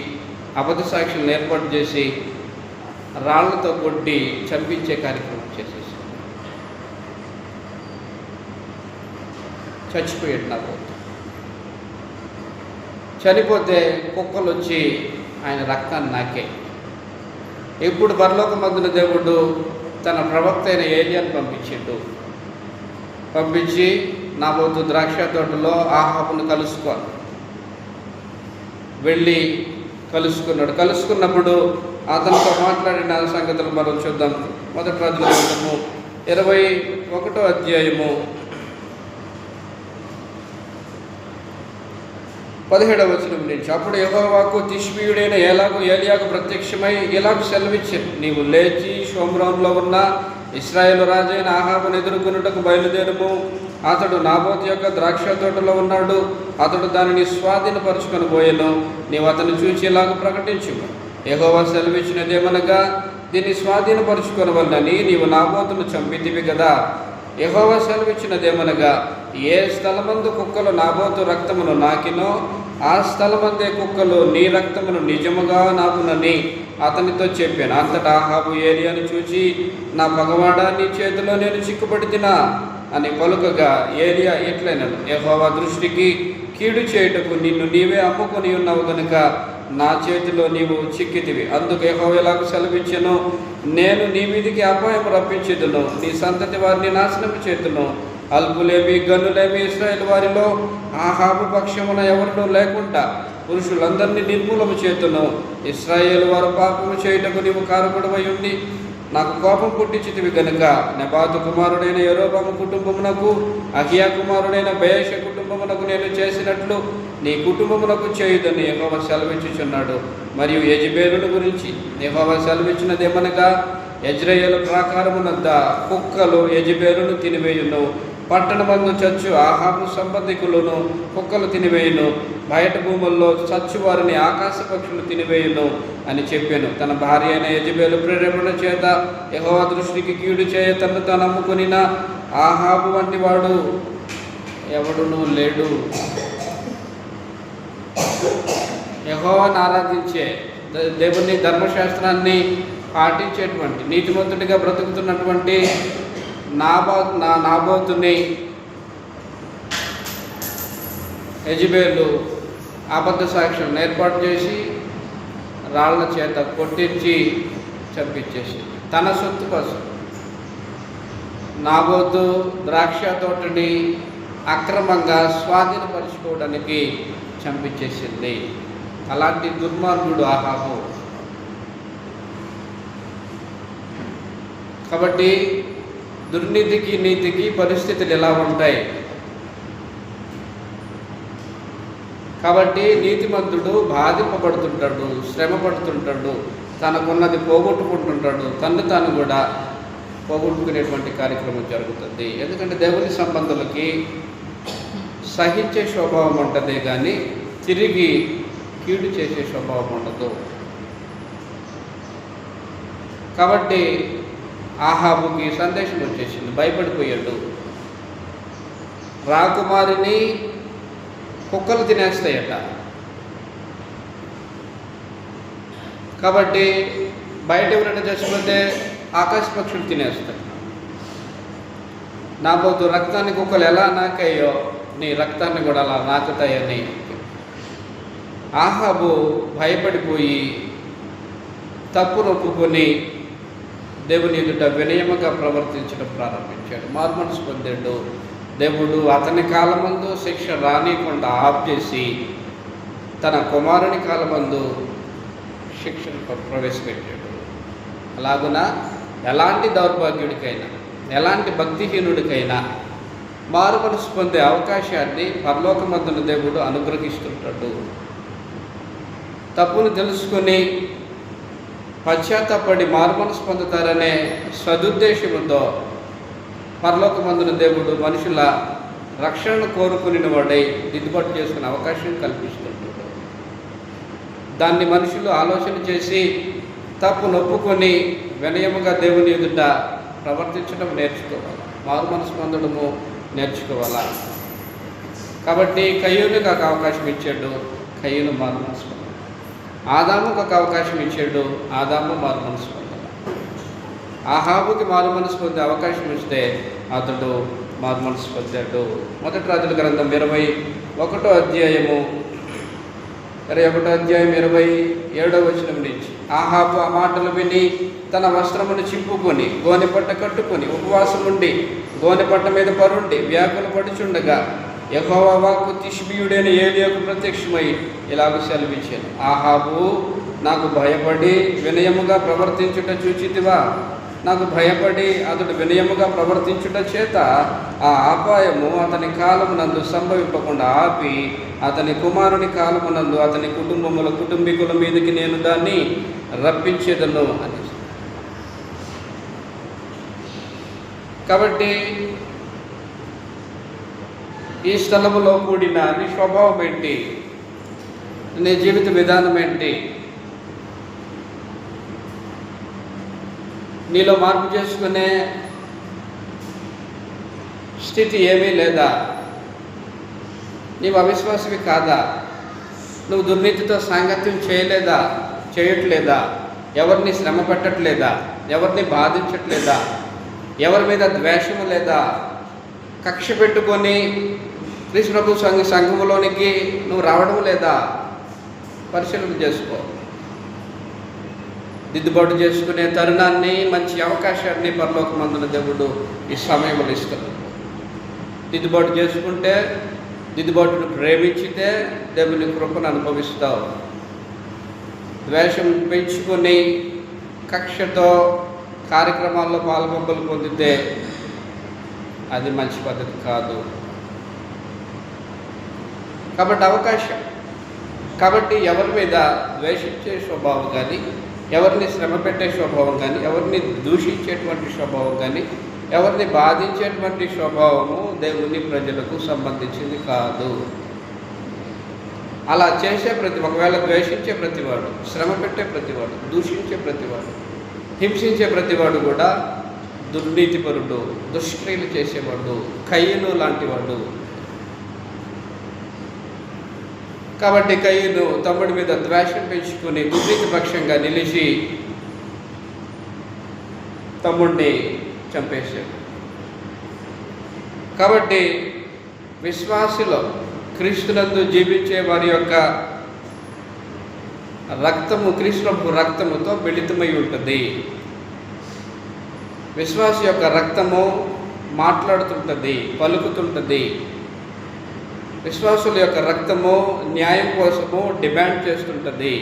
అబద్ధ సాక్షులను ఏర్పాటు చేసి రాళ్లతో కొట్టి చంపించే కార్యక్రమం చేసేసి చచ్చిపోయాడు నాబోతు. చనిపోతే కుక్కలు వచ్చి ఆయన రక్తాన్ని నాకే. ఇప్పుడు పరలోకమందున దేవుడు తన ప్రవక్త అయిన ఏలియాను పంపించి నాబోతు ద్రాక్ష తోటలో ఆహాబును వెళ్ళి కలుసుకున్నప్పుడు అతనితో మాట్లాడిన సంగతులు మనం చూద్దాం. మొదటి రాజుల గ్రంథము 21వ అధ్యాయము 17వ వచనం నుంచి. అప్పుడు యెహోవాకు తిష్బీయుడైన ఏలియాకు ప్రత్యక్షమై ఇలాగ సెలవిచ్చాను, నీవు లేచి షోమ్రోనులో ఉన్న ఇశ్రాయేలు రాజైన ఆహాబును ఎదుర్కొనుటకు బయలుదేరుము. అతడు నాబోతు యొక్క ద్రాక్ష తోటలో ఉన్నాడు, అతడు దానిని స్వాధీనపరుచుకొని పోయెను. నీవు అతను చూచి ఇలాగ ప్రకటించుము, యెహోవా సెలవిచ్చినదేమనగా, దీన్ని స్వాధీనపరుచుకొనవలనని నీవు నాబోతును చంపితివి కదా. యెహోవా సెలవిచ్చినదేమనగా, ఏ స్థలమందు కుక్కలు నాబోతు రక్తమును నాకినో ఆ స్థలమందే కుక్కలు నీ రక్తమును నిజముగా నాకునని అతనితో చెప్పాను. అంతటా ఆహాబు ఏలియాను చూచి, నా పగవాడా, నీ చేతిలో నేను చిక్కుపడితినా అని పలుకగా, ఏలియా ఇట్లైనను, యెహోవా దృష్టికి కీడు చేయుటకు నిన్ను నీవే అమ్ముకొని ఉన్నావు గనుక నా చేతిలో నీవు చిక్కితివి. అందుకు యెహోవా ఇలాగ సెలవిచ్చెను, నేను నీ మీదికి అపాయం రప్పించేదును, నీ సంతతి వారిని నాశనం చేతును. అల్పులేమి గనులేమి ఇశ్రాయేలు వారిలో ఆహాబు పక్షమున ఎవరినూ లేకుండా పురుషులందరినీ నిర్మూలము చేతును. ఇశ్రాయేలు వారు పాపము చేయుటకు నీవు కారకుడవై ఉండి నాకు కోపం పుట్టించితివి గనుక నెబాతు కుమారుడైన యెరోబాము కుటుంబమునకు అహియా కుమారుడైన బయెష కుటుంబమునకు నేను చేసినట్లు నీ కుటుంబమునకు చేయుదని యెహోవా సెలవిచ్చుచున్నాడు. మరియు యెజెబెలును గురించి యెహోవా సెలవిచ్చినదేమనగా, యెజ్రెయేలు ప్రాకారమునద్ద కుక్కలు యెజెబెలును తినివేయును, పట్టణమందు చచ్చు ఆహాబు సంబంధికులను కుక్కలు తినివేయును, బయట భూముల్లో చచ్చు వారిని ఆకాశ పక్షులు తినివేయును అని చెప్పాను. తన భార్య అయిన యెజెబెలు ప్రేరేపణ చేత యెహోవా దృష్టికి కీడు చేయ తను తాను అమ్ముకొనిన ఆహాబు వంటి వాడు ఎవడునూ లేడు. యెహోవాను ఆరాధించే, దేవుని ధర్మశాస్త్రాన్ని పాటించేటువంటి నీతిమంతుడిగా బ్రతుకుతున్నటువంటి నాబోతుని యెజెబెలు అబద్ధ సాక్ష్యం ఏర్పాటు చేసి రాళ్ల చేత కొట్టించి చంపించేసి తన సొత్తు కోసం నాబోతు ద్రాక్ష తోటని అక్రమంగా స్వాధీనపరుచుకోవడానికి చంపించేసింది. అలాంటి దుర్మార్గుడు ఆహాబు. కాబట్టి దుర్నీతికి నీతికి పరిస్థితులు ఎలా ఉంటాయి? కాబట్టి నీతిమంతుడు బాధింపబడుతుంటాడు, శ్రమ పడుతుంటాడు, తనకున్నది పోగొట్టుకుంటుంటాడు, తను తాను కూడా పోగొట్టుకునేటువంటి కార్యక్రమం జరుగుతుంది. ఎందుకంటే దేవుని సంబంధులకి సహించే స్వభావం ఉంటుంది, కానీ తిరిగి కీడు చేసే స్వభావం ఉండదు. కాబట్టి ఆహాబుకి సందేశం వచ్చేసింది, భయపడిపోయాడు. రాకుమారిని కుక్కలు తినేస్తాయట. కాబట్టి బయట ఎవరైనా చచ్చిపోతే ఆకాశ పక్షులు తినేస్తాయి. నాబోతు రక్తాన్ని కుక్కలు ఎలా నాకాయో నీ రక్తాన్ని కూడా అలా నాకుతాయని ఆహాబు భయపడిపోయి తప్పు ఒప్పుకొని దేవుని ఎదుట వినయముగా ప్రవర్తించడం ప్రారంభించాడు. మార్మనసు పొందాడు. దేవుడు అతని కాలమందు శిక్ష రానియకుండా ఆఫ్ చేసి తన కుమారుని కాలమందు శిక్షను ప్రవేశపెట్టాడు. అలాగున ఎలాంటి దౌర్భాగ్యుడికైనా, ఎలాంటి భక్తిహీనుడికైనా మారుమనసు పొందే అవకాశాన్ని పరలోకమందున దేవుడు అనుగ్రహిస్తుంటాడు. తప్పును తెలుసుకొని పశ్చాత్తాపడి మారుమనసు పొందుతారనే సదుద్దేశంతో పరలోకమందున దేవుడు మనుషుల రక్షణను కోరుకుని వాడై దిద్దుబాటు చేసుకునే అవకాశం కల్పిస్తుంటాడు. దాన్ని మనుషులు ఆలోచన చేసి తప్పు నొప్పుకొని వినయముగా దేవుని ఎదుట ప్రవర్తించడం నేర్చుకోవాలి, మారుమనసు పొందడము నేర్చుకోవాలా. కాబట్టి కయ్యూనికి ఒక అవకాశం ఇచ్చాడు, కయ్యూను మారుమనసు పొందాడు. ఆదాముకు ఒక అవకాశం ఇచ్చాడు, ఆదాము మారుమనసు పొందాడు. ఆహాబుకి మారుమనసు పొందే అవకాశం ఇస్తే అతడు మారుమనసు పొందాడు. మొదటి రాజుల గ్రంథం 21వ అధ్యాయం 27వ వచనం నుంచి ఆహాబు ఆ మాటలు విని తన వస్త్రమును చింపుకొని గోనెపట్ట కట్టుకొని ఉపవాసం ఉండి గోనెపట్ట మీద పరుండి వ్యాకుల పడుచుండగా యెహోవా వాక్కు తిష్బీయుడైన ఏలీయాకు ప్రత్యక్షమై ఇలాగ సెలవిచ్చాను, ఆహాబు నాకు భయపడి వినయముగా ప్రవర్తించుట చూచితివా? నాకు భయపడి అతడు వినయముగా ప్రవర్తించుట చేత ఆ అపాయము అతని కాలమునందు సంభవింపకుండా ఆపి అతని కుమారుని కాలమునందు అతని కుటుంబీకుల మీదకి నేను దాన్ని రప్పించేదను అని. కాబట్టి ఈ స్థలములో కూడిన నీ స్వభావం ఏంటి, నీ జీవిత విధానం ఏంటి, నీలో మార్పు చేసుకునే స్థితి ఏమీ లేదా? నీవు అవిశ్వాసవి కాదా? నువ్వు దుర్నీతితో సాంగత్యం చేయట్లేదా? ఎవరిని శ్రమ పెట్టట్లేదా? ఎవరిని బాధించట్లేదా? ఎవరి మీద ద్వేషము లేదా? కక్ష పెట్టుకొని క్రీస్తు ప్రభు సంఘములోనికి నువ్వు రావడం లేదా? పరిశీలన చేసుకో. దిద్దుబాటు చేసుకునే తరుణాన్ని, మంచి అవకాశాన్ని పరలోకమందున దేవుడు ఈ సమయంలో ఇస్తాడు. దిద్దుబాటు చేసుకుంటే, దిద్దుబాటును ప్రేమించితే దేవుని కృపను అనుభవిస్తావు. ద్వేషం పెంచుకొని కక్షతో కార్యక్రమాల్లో పాల్గొంపులు పొందితే అది మంచి పద్ధతి కాదు. కాబట్టి అవకాశం, కాబట్టి ఎవరి మీద ద్వేషించే స్వభావం కానీ, ఎవరిని శ్రమ పెట్టే స్వభావం కానీ, ఎవరిని దూషించేటువంటి స్వభావం కానీ, ఎవరిని బాధించేటువంటి స్వభావము దేవుని ప్రజలకు సంబంధించింది కాదు. అలా చేసే ఒకవేళ ద్వేషించే ప్రతివాడు, శ్రమ పెట్టే ప్రతివాడు, దూషించే ప్రతివాడు, హింసించే ప్రతివాడు కూడా దుర్నీతిపరుడు, దుష్క్రియలు చేసేవాడు, కయ్యను లాంటివాడు. కాబట్టి కయ్యను తమ్ముడి మీద ద్వేషం పెంచుకుని దుర్నీతి పక్షంగా నిలిచి తమ్ముడిని చంపేశాడు. కాబట్టి విశ్వాసులో క్రీస్తునందు జీవించే వారి యొక్క రక్తము క్రీస్తు రక్తముతో మిళితమై ఉంటుంది. విశ్వాస యొక్క రక్తము మాట్లాడుతుంటుంది, పలుకుతుంటుంది. విశ్వాసుల యొక్క రక్తము న్యాయం కోసము డిమాండ్ చేస్తుంటుంది.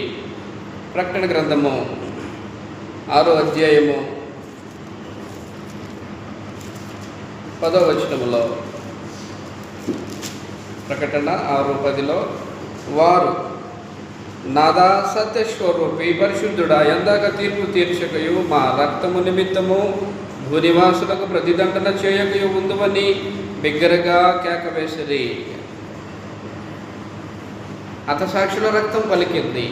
ప్రకటన గ్రంథము 6వ అధ్యాయము 10వ వచనములో, ప్రకటన 6:10లో, వారు నాదా సత్యస్వరూపి పరిశుద్ధుడా, ఎందాక తీర్పు తీర్చకయు మా రక్తము నిమిత్తము భూనివాసులకు ప్రతిదండన చేయకయు ఉందువని బిగ్గరగా కేకవేసిరి. హతసాక్షుల రక్తం పలికింది.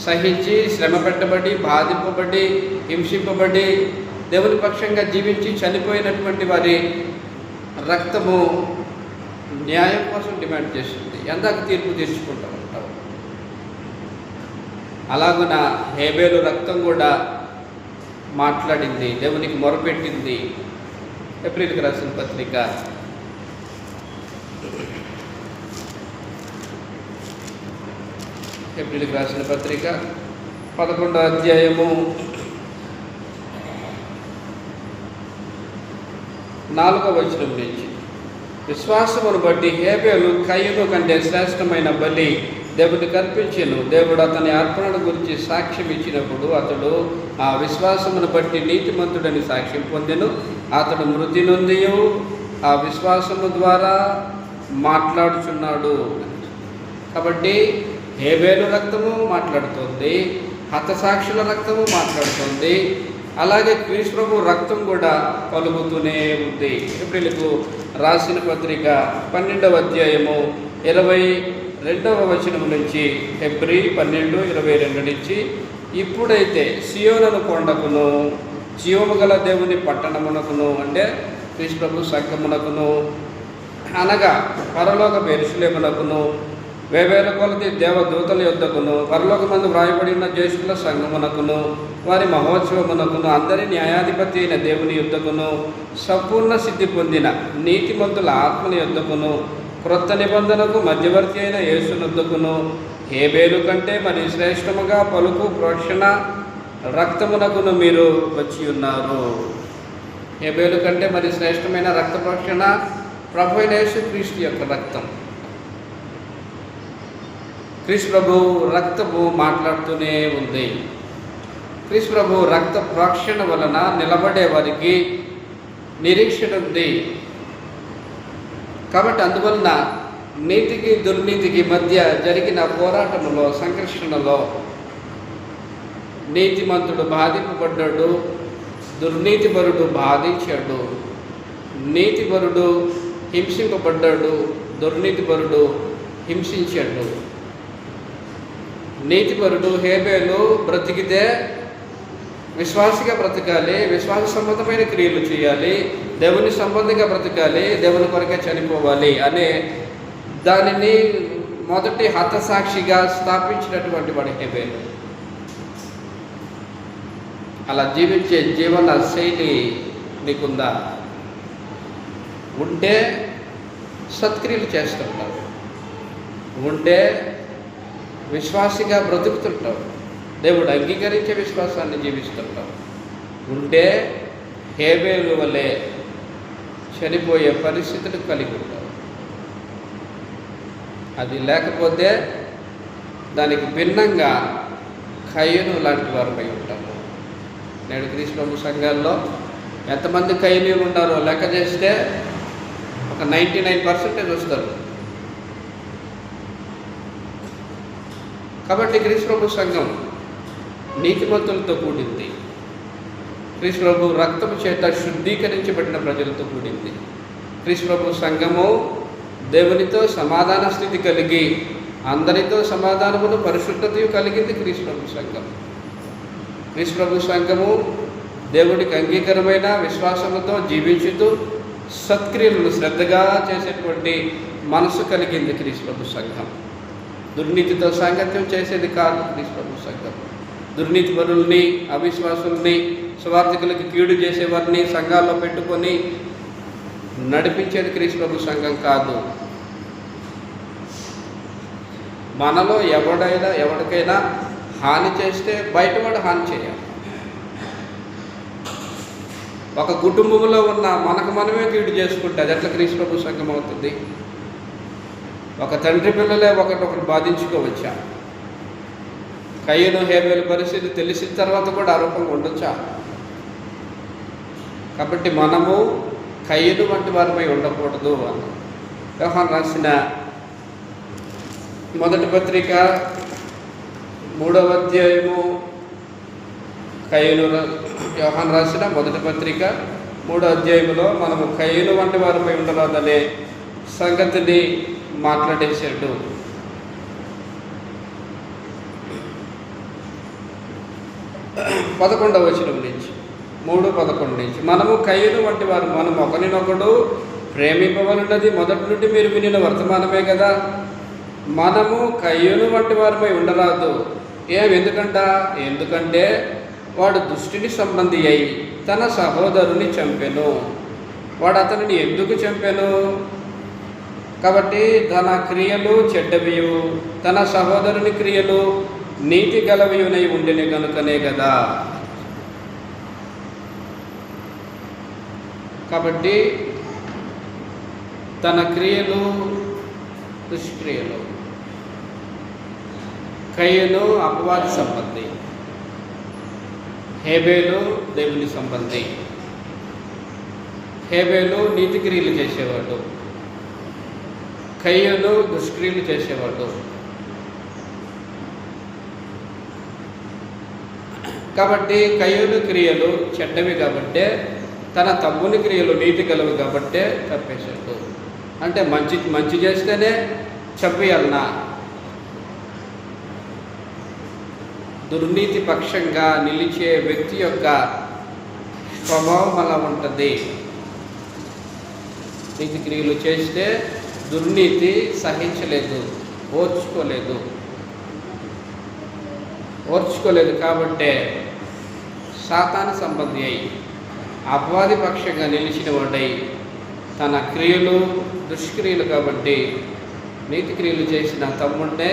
సహించి శ్రమ పెట్టబడి, బాధింపబడి, హింసింపబడి, దేవుని పక్షంగా జీవించి చనిపోయినటువంటి వారి రక్తము న్యాయం కోసం డిమాండ్ చేస్తుంది. ఎందాక తీర్పు తీర్చుకుంటూ ఉంటావు. అలాగున హేబేలు రక్తం కూడా మాట్లాడింది, దేవునికి మొరపెట్టింది. ఏప్రిల్కి రాసిన పత్రిక 11వ అధ్యాయము 4వ వచనం నుంచి, విశ్వాసమును బట్టి హేబేలు కయ్యను కంటే శ్రేష్టమైన బలి దేవుడికి అర్పించెను. దేవుడు అతని అర్పణను గురించి సాక్ష్యం ఇచ్చినప్పుడు అతడు ఆ విశ్వాసమును బట్టి నీతిమంతుడని సాక్ష్యం పొందెను. అతడు మృతి నొంది ఆ విశ్వాసము ద్వారా మాట్లాడుచున్నాడు. కాబట్టి హేబేలు రక్తము మాట్లాడుతోంది, హతసాక్షుల రక్తము మాట్లాడుతోంది. అలాగే క్రీస్తు రక్తం కూడా పలుకుతూనే ఉంది. ఏప్రిల్కు రాసిన పత్రిక 12వ అధ్యాయము 22వ వచనం నుంచి, ఏప్రిల్ 12:22 నుంచి, ఇప్పుడైతే సియోను కొండకును జీవము గల దేవుని పట్టణమునకును, అంటే క్రీస్తు సంఘమునకును, అనగా పరలోక యెరూషలేమునకును, వేవేల కొలది దేవదూతల యొద్దకును, పరలోకమందు వ్రాయబడిన జ్యేష్ఠుల సంఘమునకును, వారి మహోత్సవమునకును, అందరి న్యాయాధిపతి అయిన దేవుని యొద్దకును, సంపూర్ణ సిద్ధి పొందిన నీతిమంతుల ఆత్మల యొద్దకును, క్రొత్త నిబంధనకు మధ్యవర్తి అయిన యేసునొద్దకును, హేబేలు కంటే మరి శ్రేష్టముగా పలుకు ప్రోక్షణ రక్తమునకును మీరు వచ్చి ఉన్నారు. హేబేలు కంటే మరి శ్రేష్టమైన రక్త ప్రోక్షణ ప్రభు అయిన యేసు క్రీస్తు యొక్క రక్తం. క్రీస్తు ప్రభు రక్తము మాట్లాడుతూనే ఉంది. క్రీస్తు ప్రభు రక్త ప్రోక్షణ వలన నిలబడే వారికి నిరీక్షణ ఉంది. కాబట్టి అందువలన నీతికి దుర్నీతికి మధ్య జరిగిన పోరాటంలో, సంఘర్షణలో నీతిమంతుడు బాధింపబడ్డాడు, దుర్నీతిపరుడు బాధించాడు. నీతిపరుడు హింసింపబడ్డాడు, దుర్నీతిపరుడు హింసించాడు. నీతిపరుడు హేబేలు బ్రతికితే విశ్వాసిగా బ్రతకాలి, విశ్వాస సంబంధమైన క్రియలు చేయాలి, దేవుని సంబంధిగా బ్రతకాలి, దేవుని కొరకే చనిపోవాలి అనే దానిని మొదటి హతసాక్షిగా స్థాపించినటువంటి వాడు హేబేలు. అలా జీవించే జీవన శైలి నీకుందా? ఉంటే సత్క్రియలు చేస్తుంటావు, ఉంటే విశ్వాసిగా బ్రతుకుతుంటావు, దేవుడు అంగీకరించే విశ్వాసాన్ని జీవిస్తుంటావు. ఉంటే హేబేలు వలె చనిపోయే పరిస్థితులు కలిగి ఉంటావు. అది లేకపోతే దానికి భిన్నంగా కయ్యను లాంటి వారిపై ఉంటాము. నేడు క్రీస్తు సంఘాల్లో ఎంతమంది కయ్యనీయులు ఉన్నారో లెక్క చేస్తే ఒక 99% వస్తారు. కాబట్టి క్రీస్తు సంఘం నీతిమంతులతో కూడింది. క్రీస్తు రక్తము చేత శుద్ధీకరించబడిన ప్రజలతో కూడింది. క్రీస్తు సంఘము దేవునితో సమాధాన స్థితి కలిగి అందరితో సమాధానమును పరిశుద్ధతయు కలిగింది. క్రీస్తు సంఘం. క్రీస్తు సంఘము దేవుడికి అంగీకారమైన విశ్వాసముతో జీవించుతూ సత్క్రియలను శ్రద్ధగా చేసేటువంటి మనసు కలిగింది క్రీస్తు సంఘం. దుర్నీతితో సాంగత్యం చేసేది కాదు క్రీస్తు సంఘం. దుర్నీతి పరుల్ని, అవిశ్వాసుల్ని, స్వార్థికులకి కీడు చేసేవారిని సంఘాల్లో పెట్టుకొని నడిపించేది క్రీస్తు సంఘం కాదు. మనలో ఎవరికైనా హాని చేస్తే బయటవాడు హాని చేయాలి. ఒక కుటుంబంలో ఉన్న మనకు మనమే కీడు చేసుకుంటే అది ఎట్లా క్రీస్తు సంఘం అవుతుంది? ఒక తండ్రి పిల్లలే ఒకరినొకరు బాధించుకోవచ్చా? కయ్యను హేబేలు పరిస్థితి తెలిసిన తర్వాత కూడా ఆరోపణలు ఉండొచ్చా? కాబట్టి మనము కయ్యను వంటి వారిపై ఉండకూడదు అని యోహాను రాసిన మొదటి పత్రిక 3వ అధ్యాయము యోహాను రాసిన మొదటి పత్రిక 3వ అధ్యాయంలో మనము కయ్యను వంటి వారిపై ఉండరాదనే సంగతిని మాట్లాడేశాడు. 11వ వచనం నుంచి 3:11 నుంచి మనము కయ్యను వంటి వారు, మనం ఒకరినొకడు ప్రేమింపవలన్నది మొదటి నుండి మీరు వినిన వర్తమానమే కదా. మనము కయ్యను వంటి వారిపై ఉండరాదు. ఎందుకంటే వాడు దుష్టుని సంబంధి అయి తన సహోదరుని చంపెను. వాడు అతనిని ఎందుకు చంపెను? కాబట్టి తన క్రియలు చెడ్డవియు తన సహోదరుని క్రియలు నీతి గలవియునై ఉండిన కనుకనే కదా. కాబట్టి తన క్రియలు దుష్క్రియలు. కయ్యను అపవాది సంబంధి, హేబేలు దేవుని సంబంధి. హేబేలు నీతి క్రియలు చేసేవాడు, కయ్యను దుష్క్రియలు చేసేవాడు. కాబట్టి కయ్యను క్రియలు చెడ్డవి కాబట్టే, తన తమ్ముని క్రియలు నీతి గలవి కాబట్టే తప్పేశాడు. అంటే మంచి చేస్తేనే చంపేయాలనా? దుర్నీతి పక్షంగా నిలిచే వ్యక్తి యొక్క స్వభావం అలా ఉంటుంది. నీతి క్రియలు చేస్తే దుర్నీతి సహించలేదు, ఓర్చుకోలేదు కాబట్టే సాతాను సంబంధి అయి అపవాది పక్షంగా నిలిచిన వాడై తన క్రియలు దుష్క్రియలు కాబట్టి నీతి క్రియలు చేసిన తమ్ముడే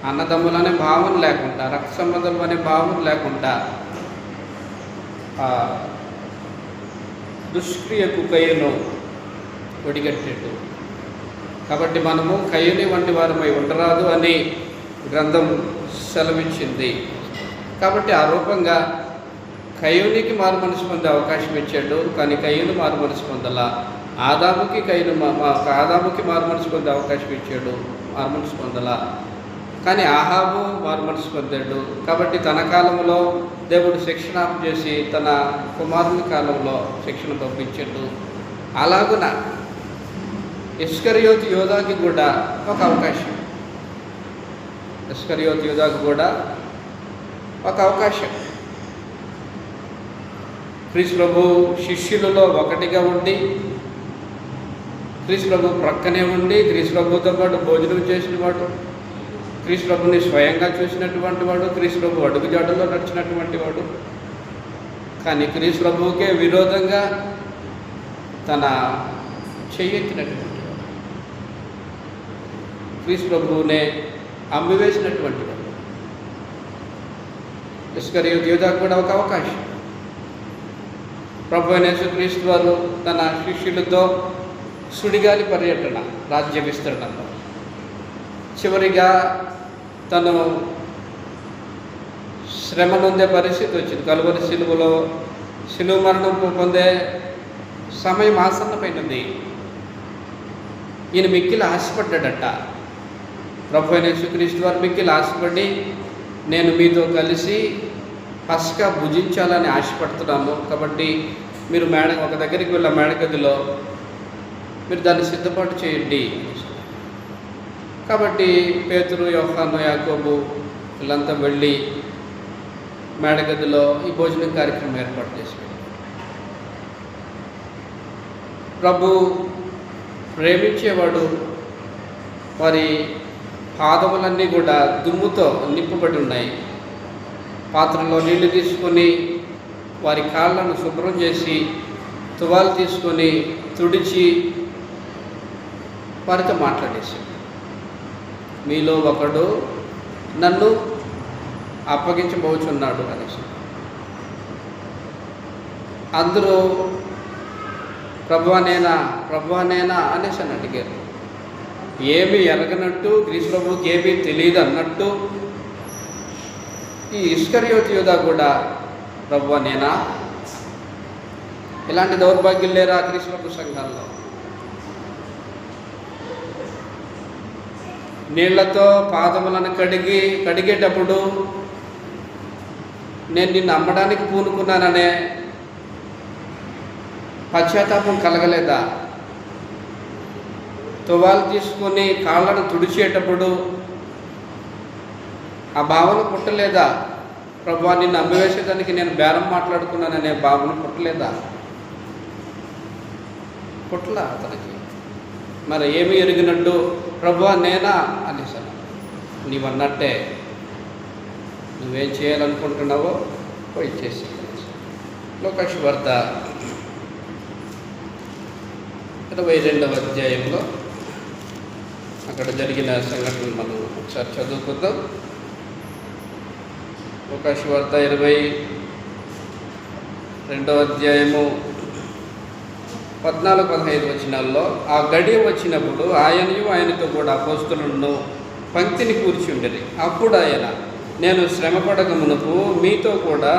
అన్నదమ్ములనే భావన లేకుండా, రక్త సంబంధం అనే భావన లేకుండా దుష్క్రియకు కయ్యను ఒడిగట్టాడు. కాబట్టి మనము కయ్యని వంటి వారమై ఉండరాదు అని గ్రంథం సెలవిచ్చింది. కాబట్టి ఆ రూపంగా కయ్యూనికి మారు మనసు పొందే అవకాశం ఇచ్చాడు. కానీ కయ్యూను మారు మనసు పొందలా. ఆదాముకి మారు మనసు పొందే అవకాశం ఇచ్చాడు, మారు మనసు పొందలా. కానీ ఆహాబు మారు మనసు పొందాడు. కాబట్టి తన కాలంలో దేవుడు శిక్షణ చేసి తన కుమారుని కాలంలో శిక్షణ పంపించాడు. అలాగున ఇస్కరియోతు యోధాకి కూడా ఒక అవకాశం, క్రీస్తు ప్రభు శిష్యులలో ఒకటిగా ఉండి, క్రీస్తు ప్రభు ప్రక్కనే ఉండి, క్రీస్తు ప్రభుతో పాటు భోజనం చేసిన వాడు, క్రీస్తు ప్రభుని స్వయంగా చూసినటువంటి వాడు, క్రీస్తు ప్రభు అడుగుజాడలో నడిచినటువంటి వాడు. కానీ క్రీస్తు ప్రభువుకే విరోధంగా తన చెయ్యెత్తినటువంటి వాడు, క్రీస్తు ప్రభువునే అమ్మివేసినటువంటి వాడు. ఇస్కరియోతు యూదాకు కూడా ఒక అవకాశం. ప్రభువైన యేసుక్రీస్తు వారు తన శిష్యులతో సుడిగాలి పర్యటన, రాజ్య విస్తరణలో చివరిగా తను శ్రమ నొందే పరిస్థితి వచ్చింది. కలువరి శిలువలో శిలువ మరణం పొందే సమయం ఆసన్నమైనది. ఈయన మిక్కిలి ఆశపడ్డాడట. ప్రభువైన యేసుక్రీస్తు వారు మిక్కిలి ఆశపడి, నేను మీతో కలిసి పస్కా భుజించాలని ఆశపడుతున్నాను, కాబట్టి మీరు ఒక దగ్గరికి వెళ్ళి మేడగదిలో మీరు దాన్ని సిద్ధపాటు చేయండి. కాబట్టి పేతురు, యోహాను, యాకోబు వీళ్ళంతా వెళ్ళి మేడగదిలో ఈ భోజనం కార్యక్రమం ఏర్పాటు చేసి, ప్రభు ప్రేమించేవాడు వారి పాదములన్నీ కూడా దుమ్ముతో నింపబడి ఉన్నాయి. పాత్రలో నీళ్లు తీసుకొని వారి కాళ్ళను శుభ్రం చేసి తువాలు తీసుకొని తుడిచి వారితో మాట్లాడేసి, మీలో ఒకడు నన్ను అప్పగించబోచున్నాడు అనేసి. అందరూ ప్రభువా నేనా అనేసి అని అడిగారు. ఏమీ ఎరగనట్టు, క్రీస్తు ప్రభువుకి ఏమీ తెలియదు అన్నట్టు ఈ ఇస్కరియోతు యూదా కూడా ప్రభువా నేనా? ఇలాంటి దౌర్భాగ్యం లేరా క్రీస్తు ప్రభు సంఘాల్లో? నీళ్లతో పాదములను కడిగేటప్పుడు నేను నిన్ను అమ్మడానికి పూనుకున్నాననే పశ్చాత్తాపం కలగలేదా? తువాలు తీసుకొని కాళ్ళను తుడిచేటప్పుడు ఆ భావన పుట్టలేదా? ప్రభువా నిన్ను అమ్మివేసేదానికి నేను బేరం మాట్లాడుకున్నాననే భావన పుట్టలేదా? పుట్టలా అతనికి. మరి ఏమీ ఎరిగినట్టు ప్రభువా నేనా అనేసాను. నీవన్నట్టే, నువ్వేం చేయాలనుకుంటున్నావో పోయి చేసి. లోకాసు వార్త 22వ అధ్యాయంలో అక్కడ జరిగిన సంఘటనలు మనం ఒకసారి చదువుకుందాం. లోకాసు వార్త 22వ అధ్యాయము 14-15 వచనాల్లో, ఆ గడియ వచ్చినప్పుడు ఆయనయు ఆయనతో కూడా అపోస్తలులను పంక్తిని కూర్చుండిరి. అప్పుడు ఆయన, నేను శ్రమపడక మునుపు మీతో కూడా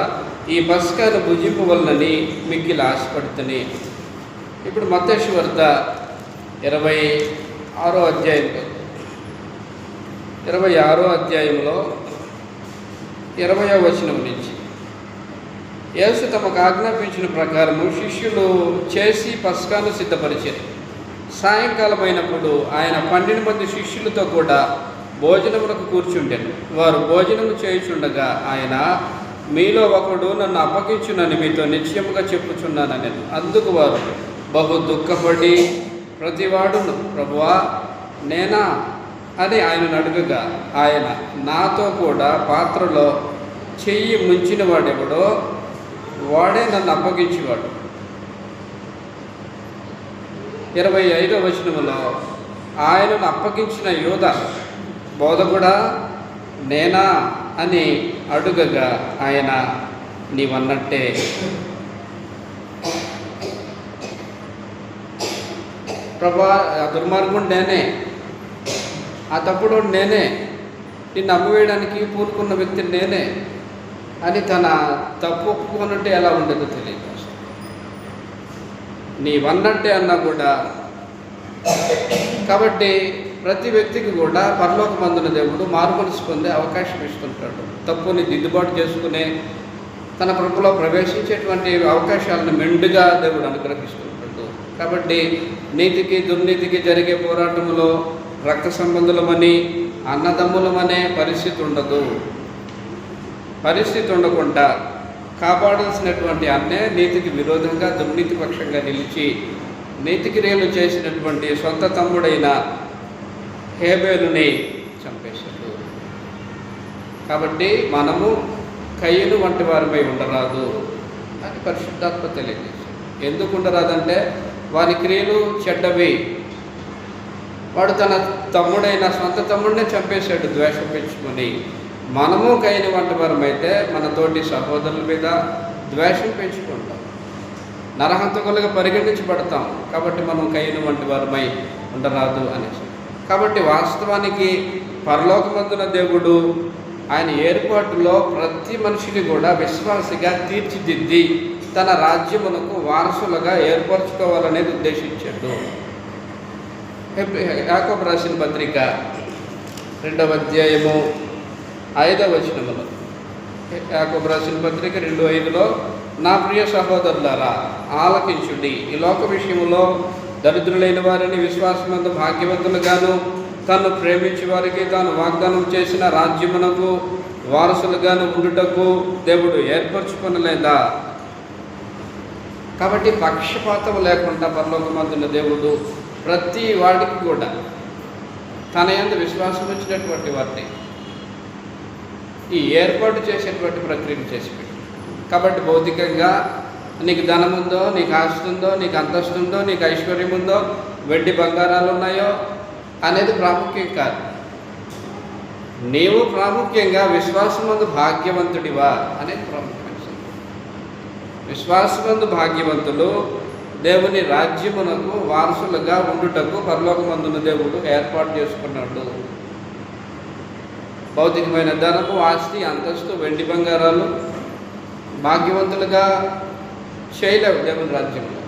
ఈ పస్కాను భుజింపవలనని మిక్కిలి ఆశపడుతుని. ఇప్పుడు మత్తయి వార్త 26వ అధ్యాయంలో 26వ అధ్యాయంలో 20వ వచనం నుంచి, యేసు తమకు ఆజ్ఞాపించిన ప్రకారము శిష్యులు చేసి పస్కాను సిద్ధపరిచారు. సాయంకాలం అయినప్పుడు ఆయన 12 మంది శిష్యులతో కూడా భోజనములకు కూర్చుండెను. వారు భోజనము చేయుచుండగా ఆయన, మీలో ఒకడు నన్ను అప్పగించునని మీతో నిశ్చయముగా చెప్పుచున్నానని. అందుకు వారు బహు దుఃఖపడి ప్రతివాడును, ప్రభువా నేనా అని ఆయనను అడుగగా, ఆయన, నాతో కూడా పాత్రలో చెయ్యి ముంచిన వాడెవడో వాడే నన్ను అప్పగించేవాడు. 25వ వచనములో, ఆయనను అప్పగించిన యూదా, బోధకుడా నేనా అని అడుగగా ఆయన, నీవన్నట్టే. ప్రభా ఆ దుర్మార్గుడు నేనే, ఆ తప్పుడు నేనే, నిన్ను అమ్మవేయడానికి పూనుకున్న వ్యక్తి నేనే అని తన తప్పు ఒప్పుకున్నట్టే ఎలా ఉండేదో తెలియదు. నీవన్నట్టే అన్నా కూడా. కాబట్టి ప్రతి వ్యక్తికి కూడా పరలోకమందున దేవుడు మారుమనసు పొందే అవకాశం ఇస్తుంటాడు. తప్పుని దిద్దుబాటు చేసుకునే తన ప్రభులో ప్రవేశించేటువంటి అవకాశాలను మెండుగా దేవుడు అనుగ్రహిస్తుంటాడు. కాబట్టి నీతికి దుర్నీతికి జరిగే పోరాటంలో రక్త సంబంధులమని అన్నదమ్ములమనే పరిస్థితి ఉండదు. పరిస్థితి ఉండకుండా కాపాడాల్సినటువంటి అన్నే నీతికి విరోధంగా దుర్నీతి పక్షంగా నిలిచి నీతి క్రియలు చేసినటువంటి సొంత తమ్ముడైన హేబేలుని చంపేశాడు. కాబట్టి మనము కయ్యను వంటి వారిపై ఉండరాదు అని పరిశుద్ధాత్మ తెలియజేశాడు. ఎందుకు ఉండరాదంటే వారి క్రియలు చెడ్డవి, వాడు తన తమ్ముడైన సొంత తమ్ముడినే చంపేశాడు ద్వేషం పెంచుకొని. మనము కైన వంటి వారమైతే మన తోటి సహోదరుల మీద ద్వేషం పెంచుకుంటాం, నరహంతకులుగా పరిగణించబడతాం. కాబట్టి మనం కైన వంటి వారమై ఉండరాదు అనేసి. కాబట్టి వాస్తవానికి పరలోకమందున దేవుడు ఆయన ఏర్పాటులో ప్రతి మనిషిని కూడా విశ్వాసిగా తీర్చిదిద్ది తన రాజ్యమునకు వారసులుగా ఏర్పరచుకోవాలనేది ఉద్దేశించాడు. యాకోబు రాసిన పత్రిక 2వ అధ్యాయము 5వ వచనములో, యాకోబు రాసిన పత్రిక 2:5లో, నా ప్రియ సహోదరులారా ఆలకించుడి, ఈ లోక విషయంలో దరిద్రులైన వారిని విశ్వాసమందు భాగ్యవంతులుగాను తను ప్రేమించే వారికి తాను వాగ్దానం చేసిన రాజ్యమునకు వారసులుగాను ఉండుటకు దేవుడు ఏర్పరచుకొనలేదా? కాబట్టి పక్షపాతం లేకుండా పరలోకమందున్న దేవుడు ప్రతి వాడికి కూడా తన యందు విశ్వాసం వచ్చినటువంటి వారిని ఈ ఏర్పాటు చేసేటువంటి ప్రక్రియను చేసి పెట్టు. కాబట్టి భౌతికంగా నీకు ధనం ఉందో, నీకు ఆస్తి ఉందో, నీకు అంతస్తు ఉందో, నీకు ఐశ్వర్యం ఉందో, వెండి బంగారాలు ఉన్నాయో అనేది ప్రాముఖ్యం కాదు. నీవు ప్రాముఖ్యంగా విశ్వాసమందు భాగ్యవంతుడివా అనేది ప్రాముఖ్యమైన. విశ్వాసమందు భాగ్యవంతులు దేవుని రాజ్యమునకు వారసులుగా ఉండుటకు పరలోకమందున దేవుడు ఏర్పాటు చేసుకున్నాడు. భౌతికమైన ధనము, ఆస్తి, అంతస్తు, వెండి బంగారాలు భాగ్యవంతులుగా చేయలేవు దేవుని రాజ్యంలో.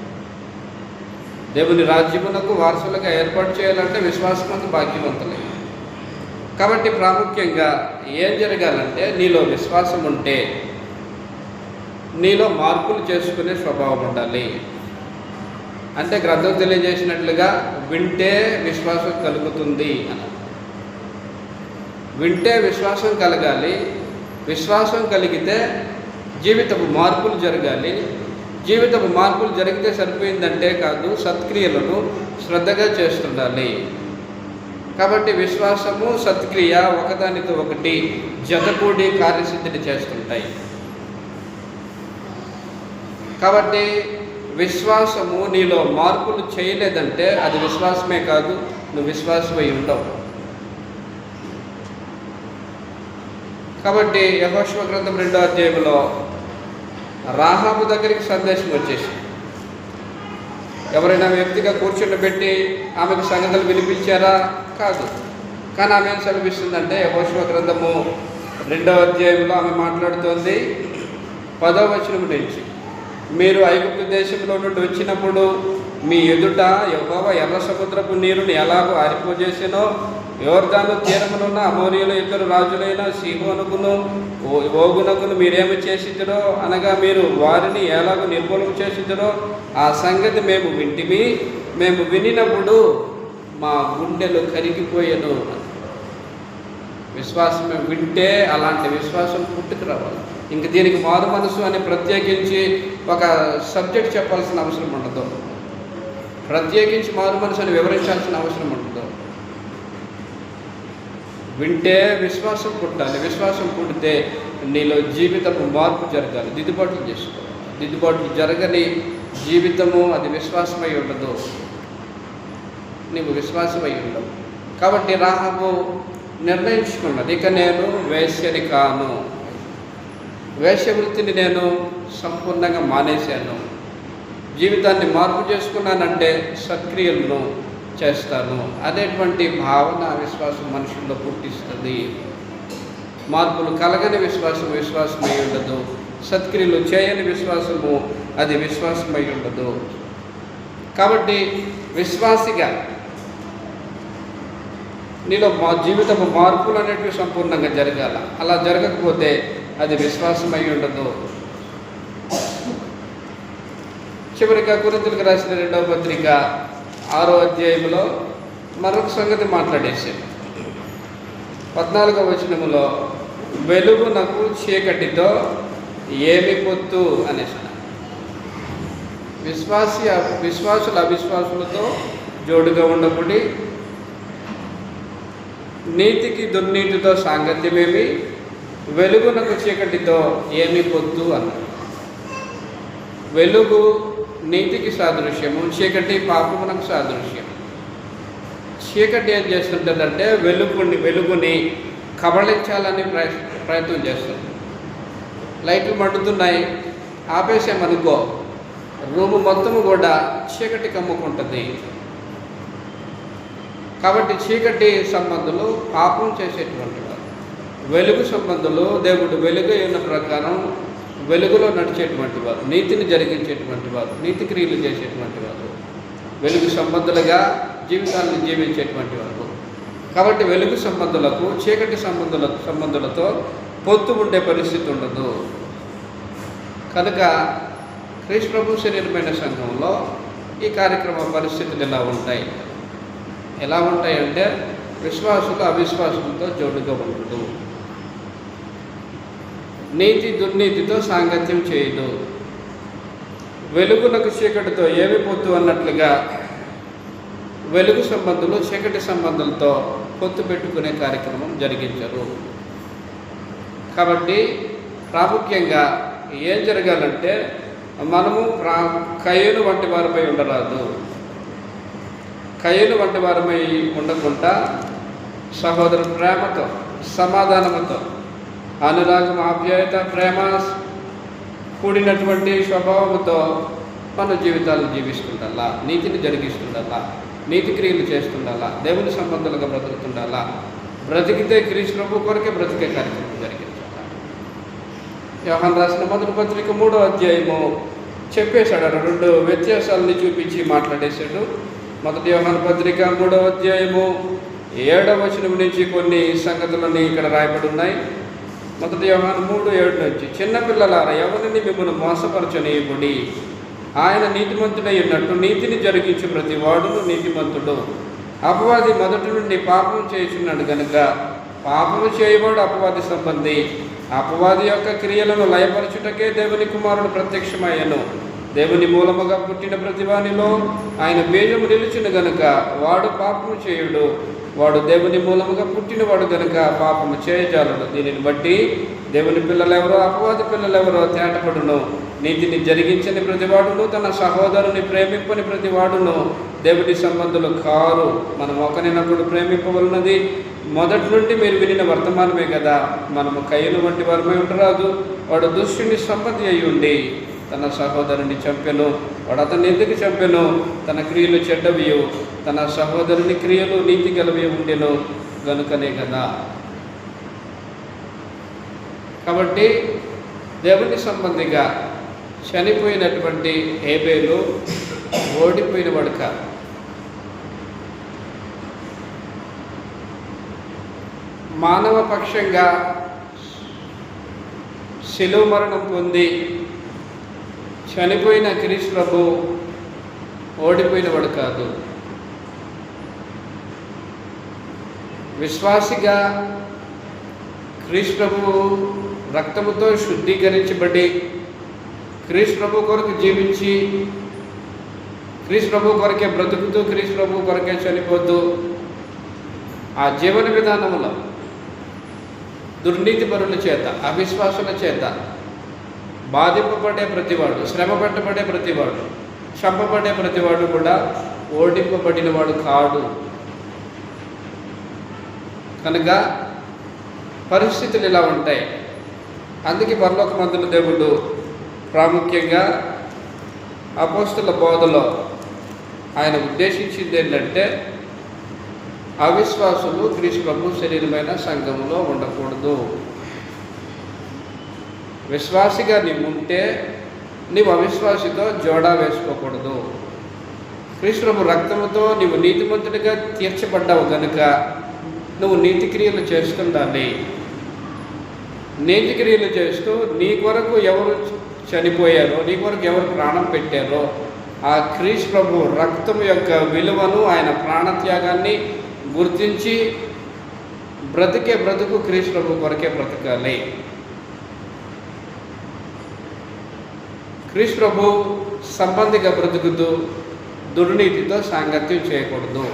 దేవుని రాజ్యమునకు వారసులుగా ఏర్పాటు చేయాలంటే విశ్వాసమందు భాగ్యవంతులే. కాబట్టి ప్రాముఖ్యంగా ఏం జరగాలంటే నీలో విశ్వాసం ఉంటే నీలో మార్పులు చేసుకునే స్వభావం ఉండాలి. అంటే గ్రంథం తెలియజేసినట్లుగా వింటే విశ్వాసం కలుగుతుంది అని. వింటే విశ్వాసం కలగాలి. విశ్వాసం కలిగితే జీవితపు మార్పులు జరగాలి. జీవితపు మార్పులు జరిగితే సరిపోయిందంటే కాదు, సత్క్రియలను శ్రద్ధగా చేస్తుండాలి. కాబట్టి విశ్వాసము, సత్క్రియ ఒకదానితో ఒకటి జతకూడి కార్యసిద్ధిని చేస్తుంటాయి. కాబట్టి విశ్వాసము నీలో మార్పులు చేయలేదంటే అది విశ్వాసమే కాదు, నువ్వు విశ్వాసమై ఉండవు. కాబట్టి యెహోషువ గ్రంథం 2వ అధ్యాయంలో రాహాబు దగ్గరికి సందేశం వచ్చేసి ఎవరైనా వ్యక్తిగా కూర్చుండబెట్టి ఆమెకు సంగతులు వినిపించారా? కాదు. కానీ ఆమె ఏం సెలవిస్తుందంటే యెహోషువ గ్రంథము 2వ అధ్యాయంలో ఆమె మాట్లాడుతోంది 10వ వచనం నుంచి, మీరు ఐగుప్తు దేశంలో నుండి వచ్చినప్పుడు మీ ఎదుట యెహోవా ఎర్ర సముద్రపు నీరుని ఎలాగో ఆరిపోజేసినో, యోర్దాను తీరమునున్న అమోరీయుల ఇద్దరు రాజులైన సీహోనుకును ఓగునకును మీరేమి చేసిద్దరో, అనగా మీరు వారిని ఎలాగో నిర్మూలన చేసిద్దరో ఆ సంగతి మేము వింటిమి. మేము వినినప్పుడు మా గుండెలు కరిగిపోయాను. విశ్వాసం వింటే అలాంటి విశ్వాసం పుట్టుకు రావాలి. ఇంక దీనికి మారు మనసు అని ప్రత్యేకించి ఒక సబ్జెక్ట్ చెప్పాల్సిన అవసరం ఉండదు. ప్రత్యేకించి మారు మనసు అని వివరించాల్సిన అవసరం ఉండదు. వింటే విశ్వాసం పుట్టాలి. విశ్వాసం పుట్టితే నీలో జీవితము మార్పు జరగాలి. దిద్దుబాట్లు చేసుకోవాలి. దిద్దుబాట్లు జరగని జీవితము అది విశ్వాసమై ఉండదు. నీవు విశ్వాసమై ఉండవు. కాబట్టి రాహాబు నిర్ణయించుకున్నది, ఇక నేను వేశ్యని కాను, వేశ్య వృత్తిని నేను సంపూర్ణంగా మానేశాను, జీవితాన్ని మార్పు చేసుకున్నానంటే సత్క్రియలను చేస్తాను అనేటువంటి భావన విశ్వాసం మనుషుల్లో పుట్టిస్తుంది. మార్పులు కలగని విశ్వాసం విశ్వాసమై ఉండదు. సత్క్రియలు చేయని విశ్వాసము అది విశ్వాసమై ఉండదు. కాబట్టి విశ్వాసిగా నీలో జీవితపు మార్పులు అనేటివి సంపూర్ణంగా జరగాల. అలా జరగకపోతే అది విశ్వాసమై ఉండదు. చివరిగా కొరింథీయులకు రాసిన 2వ పత్రిక 6వ అధ్యాయంలో మరొక సంగతి మాట్లాడేశాను. 14వ వచనములో వెలుగునకు చీకటితో ఏమి పొత్తు అనేసి, విశ్వాసులు అవిశ్వాసులతో జోడుగా ఉండబడి నీతికి దుర్నీతితో సాంగత్యమేమి, వెలుగునకు చీకటితో ఏమి పొత్తు అన్నారు. వెలుగు నీతికి సాదృశ్యము, చీకటి పాపమునకు సాదృశ్యం. చీకటి ఏం చేస్తుంటుందంటే వెలుగుని కబళించాలని ప్రయత్నం చేస్తుంది. లైట్లు మండుతున్నాయి, ఆపేసామనుకో రూము మొత్తము కూడా చీకటి కమ్ముకుంటుంది. కాబట్టి చీకటి సంబంధులు పాపం చేసేటువంటి వారు, వెలుగు సంబంధులు దేవుడు వెలుగు అయిన ప్రకారం వెలుగులో నడిచేటువంటి వారు, నీతిని జరిగించేటువంటి వారు, నీతి క్రియలు చేసేటువంటి వారు, వెలుగు సంబంధులుగా జీవితాలను జీవించేటువంటి వారు. కాబట్టి వెలుగు సంబంధులకు చీకటి సంబంధులతో పొత్తు ఉండే పరిస్థితి ఉండదు. కనుక క్రీస్తు ప్రభు శరీరమైన సంఘంలో ఈ కార్యక్రమ పరిస్థితులు ఎలా ఉంటాయంటే విశ్వాసులు అవిశ్వాసులతో జోడుగా ఉండదు, నీతి దుర్నీతితో సాంగత్యం చేయదు, వెలుగునకు చీకటితో ఏమి పొత్తు అన్నట్లుగా వెలుగు సంబంధులు చీకటి సంబంధులతో పొత్తు పెట్టుకునే కార్యక్రమం జరిగించరు. కాబట్టి ప్రాముఖ్యంగా ఏం జరగాలంటే మనము కయ్యను వంటి వారిపై ఉండరాదు. కయ్యను వంటి వారిపై ఉండకుండా సహోదరు ప్రేమతో, సమాధానముతో, అనురాగం, ఆప్యాయత, ప్రేమ కూడినటువంటి స్వభావంతో మన జీవితాలను జీవిస్తుండాలా, నీతిని జరిగిస్తుండాలా, నీతి క్రియలు చేస్తుండాలా, దేవుని సంబంధాలుగా బ్రతుకుతుండాలా. బ్రతికితే క్రీస్తు ప్రభు కొరకే బ్రతికే కార్యక్రమం జరిగించాలి. యోహాను రాసిన మొదటి పత్రిక 3వ అధ్యాయము చెప్పేశాడు, 2 వ్యత్యాసాలని చూపించి మాట్లాడేశాడు. మొదటి యోహాను పత్రిక 3వ అధ్యాయము 7వ వచనం నుంచి కొన్ని సంగతులని ఇక్కడ రాయబడి ఉన్నాయి. మొదటి యోహాను 3:7 నుంచి, చిన్నపిల్లలారా ఎవరిని మిమ్మల్ని మోసపరచనీయబడి ఆయన నీతిమంతుడై ఉన్నట్టు నీతిని జరిగించు ప్రతి వాడును నీతిమంతుడు. అపవాది మొదటి నుండి పాపం చేయుచున్నాడు గనుక పాపము చేయవాడు అపవాది సంబంధి. అపవాది యొక్క క్రియలను లయపరచుటకే దేవుని కుమారుడు ప్రత్యక్షమయ్యను. దేవుని మూలముగా పుట్టిన ప్రతివానిలో ఆయన బీజము నిలిచిన గనుక వాడు పాపము చేయుడు. వాడు దేవుని మూలముగా పుట్టినవాడు గనుక పాపము చేయజాలడు. దీనిని బట్టి దేవుని పిల్లలెవరో అపవాది పిల్లలెవరో తేటపడును. నీతిని జరిగించని ప్రతివాడును తన సహోదరుని ప్రేమింపని ప్రతివాడును దేవుని సంబంధులు కారు. మనం ఒకరినొకడు ప్రేమింపవలనది మొదటి నుండి మీరు వినిన వర్తమానమే కదా. మనము కయ్యను వంటి వారమై ఉండరాదు. వాడు దుష్టుని సంపత్తి అయి ఉండి తన సహోదరుని చంపెను. వాడు అతన్ని ఎందుకు చంపెను? తన క్రియలు చెడ్డవియు, తన సహోదరుని క్రియలు నీతి గలవి ఉండెను గనుకనే కదా. కాబట్టి దేవుని సంబంధిగా చనిపోయినటువంటి హేబేలు ఓడిపోయిన వాడు కాదు. మానవ పక్షంగా శిలువ మరణం పొంది చనిపోయిన క్రీస్తు ప్రభు ఓడిపోయినవాడు కాదు. విశ్వాసిగా క్రీస్తు ప్రభు రక్తముతో శుద్ధీకరించబడి క్రీస్తు ప్రభు కొరకు జీవించి క్రీస్తు ప్రభు కొరకే బ్రతుకుతూ క్రీస్తు ప్రభు కొరకే చనిపోతూ ఆ జీవన విధానంలో దుర్నీతి పరుల చేత, అవిశ్వాసుల చేత బాధింపబడే ప్రతివాడు, శ్రమ పెట్టబడే ప్రతివాడు, చంపబడే ప్రతివాడు కూడా ఓడింపబడినవాడు కాడు. కనుక పరిస్థితులు ఇలా ఉంటాయి. అందుకే పరలోకమందున దేవుడు ప్రాముఖ్యంగా అపోస్తల బోధలో ఆయన ఉద్దేశించింది ఏంటంటే అవిశ్వాసులు క్రీస్తు ప్రభు శరీరమైన సంఘంలో ఉండకూడదు. విశ్వాసిగా నీవు ఉంటే నీవు అవిశ్వాసితో జోడా వేసుకోకూడదు. క్రీస్తు ప్రభు రక్తముతో నీవు నీతిమంతుడిగా తీర్చబడ్డావు కనుక నువ్వు నీతి క్రియలు చేస్తుండాలి. నీతి క్రియలు చేస్తూ నీ కొరకు ఎవరు చనిపోయారో, నీ కొరకు ఎవరు ప్రాణం పెట్టారో ఆ క్రీస్తు ప్రభు రక్తం యొక్క విలువను, ఆయన ప్రాణత్యాగాన్ని గుర్తించి బ్రతికే బ్రతుకు క్రీస్తు ప్రభు కొరకే బ్రతకాలి. క్రీస్తు ప్రభు సంబంధిగా బ్రతుకుతూ దుర్నీతితో సాంగత్యం చేయకూడదు.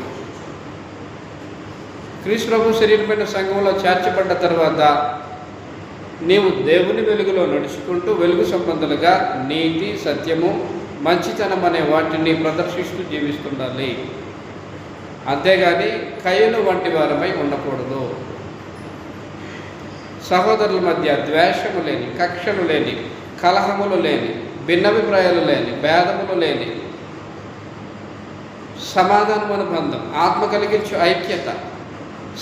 క్రీస్తు ప్రభు శరీరమైన సంఘంలో చేర్చబడ్డ తర్వాత నీవు దేవుని వెలుగులో నడుచుకుంటూ వెలుగు సంబంధులుగా నీతి, సత్యము, మంచితనం అనే వాటిని ప్రదర్శిస్తూ జీవిస్తుండాలి. అంతేగాని కయ్యను వంటి వారమై ఉండకూడదు. సహోదరుల మధ్య ద్వేషము లేని, కక్షలు లేని, కలహములు లేని, భిన్నాభిప్రాయాలు లేని, భేదములు లేని, సమాధానమైన బంధం, ఆత్మ కలిగించే ఐక్యత,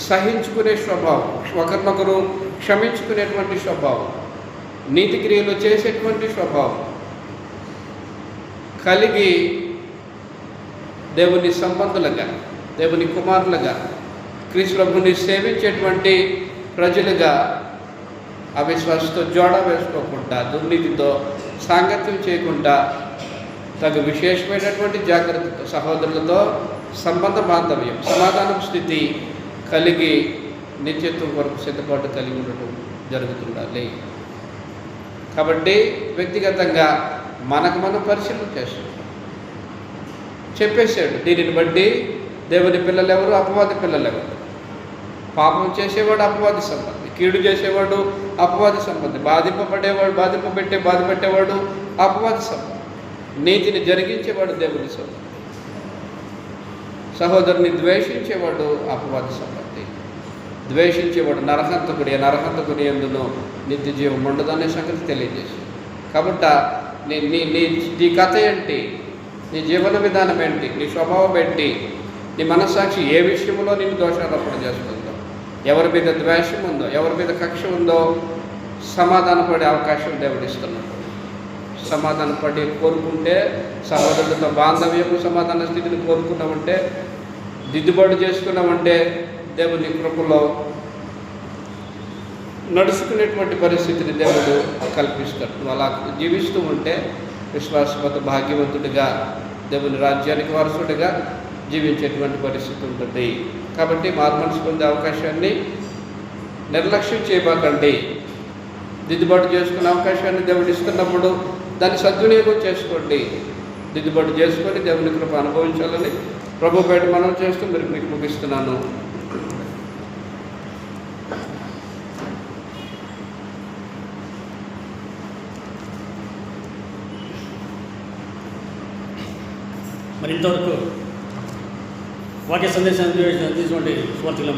సహించుకునే స్వభావం, ఒకరినొకరు క్షమించుకునేటువంటి స్వభావం, నీతి క్రియలు చేసేటువంటి స్వభావం కలిగి దేవుని సంబంధులుగా, దేవుని కుమారులుగా, క్రీస్తు ప్రభుని సేవించేటువంటి ప్రజలుగా అవిశ్వాసంతో జోడ వేసుకోకుండా, దుర్నీతితో సాంగత్యం చేయకుండా, తగు విశేషమైనటువంటి జాగ్రత్తతో సహోదరులతో సంబంధ బాంధవ్యం, సమాధానం స్థితి కలిగి నిత్యత్వం కొరకు సిద్ధపాటు కలిగి ఉండటం జరుగుతుండాలి. కాబట్టి వ్యక్తిగతంగా మనకు మనం పరిశీలన చేస్తాం. చెప్పేశాడు, దీనిని బట్టి దేవుని పిల్లలు ఎవరు, అపవాది పిల్లలు ఎవరు. పాపం చేసేవాడు అపవాది సంబంధి, కీడు చేసేవాడు అపవాది సంబంధి, బాధపెట్టేవాడు అపవాది సంబంధి, నీతిని జరిగించేవాడు దేవుని సంబంధి, సహోదరుని ద్వేషించేవాడు అపవాది సంబంధి, ద్వేషించేవాడు నరహంతకుడి, నరహంతకుని యందును నిత్య జీవం ఉండదనే సంగతి తెలియజేసి. కాబట్టి నీ కథ ఏంటి, నీ జీవన విధానం ఏంటి, నీ స్వభావం ఏంటి, నీ మనస్సాక్షి ఏ విషయంలో నిన్ను దోషారోపణ చేస్తుందో, ఎవరి మీద ద్వేషం ఉందో, ఎవరి మీద కక్ష ఉందో సమాధానపడే అవకాశం దేవుడిస్తున్నాడు. సమాధానపడి కోరుకుంటే, సహోదరులతో బాంధవ్యము సమాధాన స్థితిని కోరుకున్నామంటే, దిద్దుబాటు చేసుకున్నామంటే దేవుని కృపలో నడుచుకునేటువంటి పరిస్థితిని దేవుడు కల్పిస్తాడు. నువ్వు అలా జీవిస్తూ ఉంటే విశ్వాసవంత భాగ్యవంతుడిగా, దేవుని రాజ్యానికి వారసుడిగా జీవించేటువంటి పరిస్థితి ఉంటుంది. కాబట్టి మారుమనసు పొందే అవకాశాన్ని నిర్లక్ష్యం చేయబాకండి. దిద్దుబాటు చేసుకునే అవకాశాన్ని దేవుడు ఇస్తున్నప్పుడు దాన్ని సద్వినియోగం చేసుకోండి. దిద్దుబాటు చేసుకొని దేవుని కృప అనుభవించాలని ప్రభు పేట మనం చేస్తూ మీకు ముగిస్తున్నాను. మరి ఇంతవరకు వాక్య సందేశాన్ని అందించినటువంటి స్వార్థుల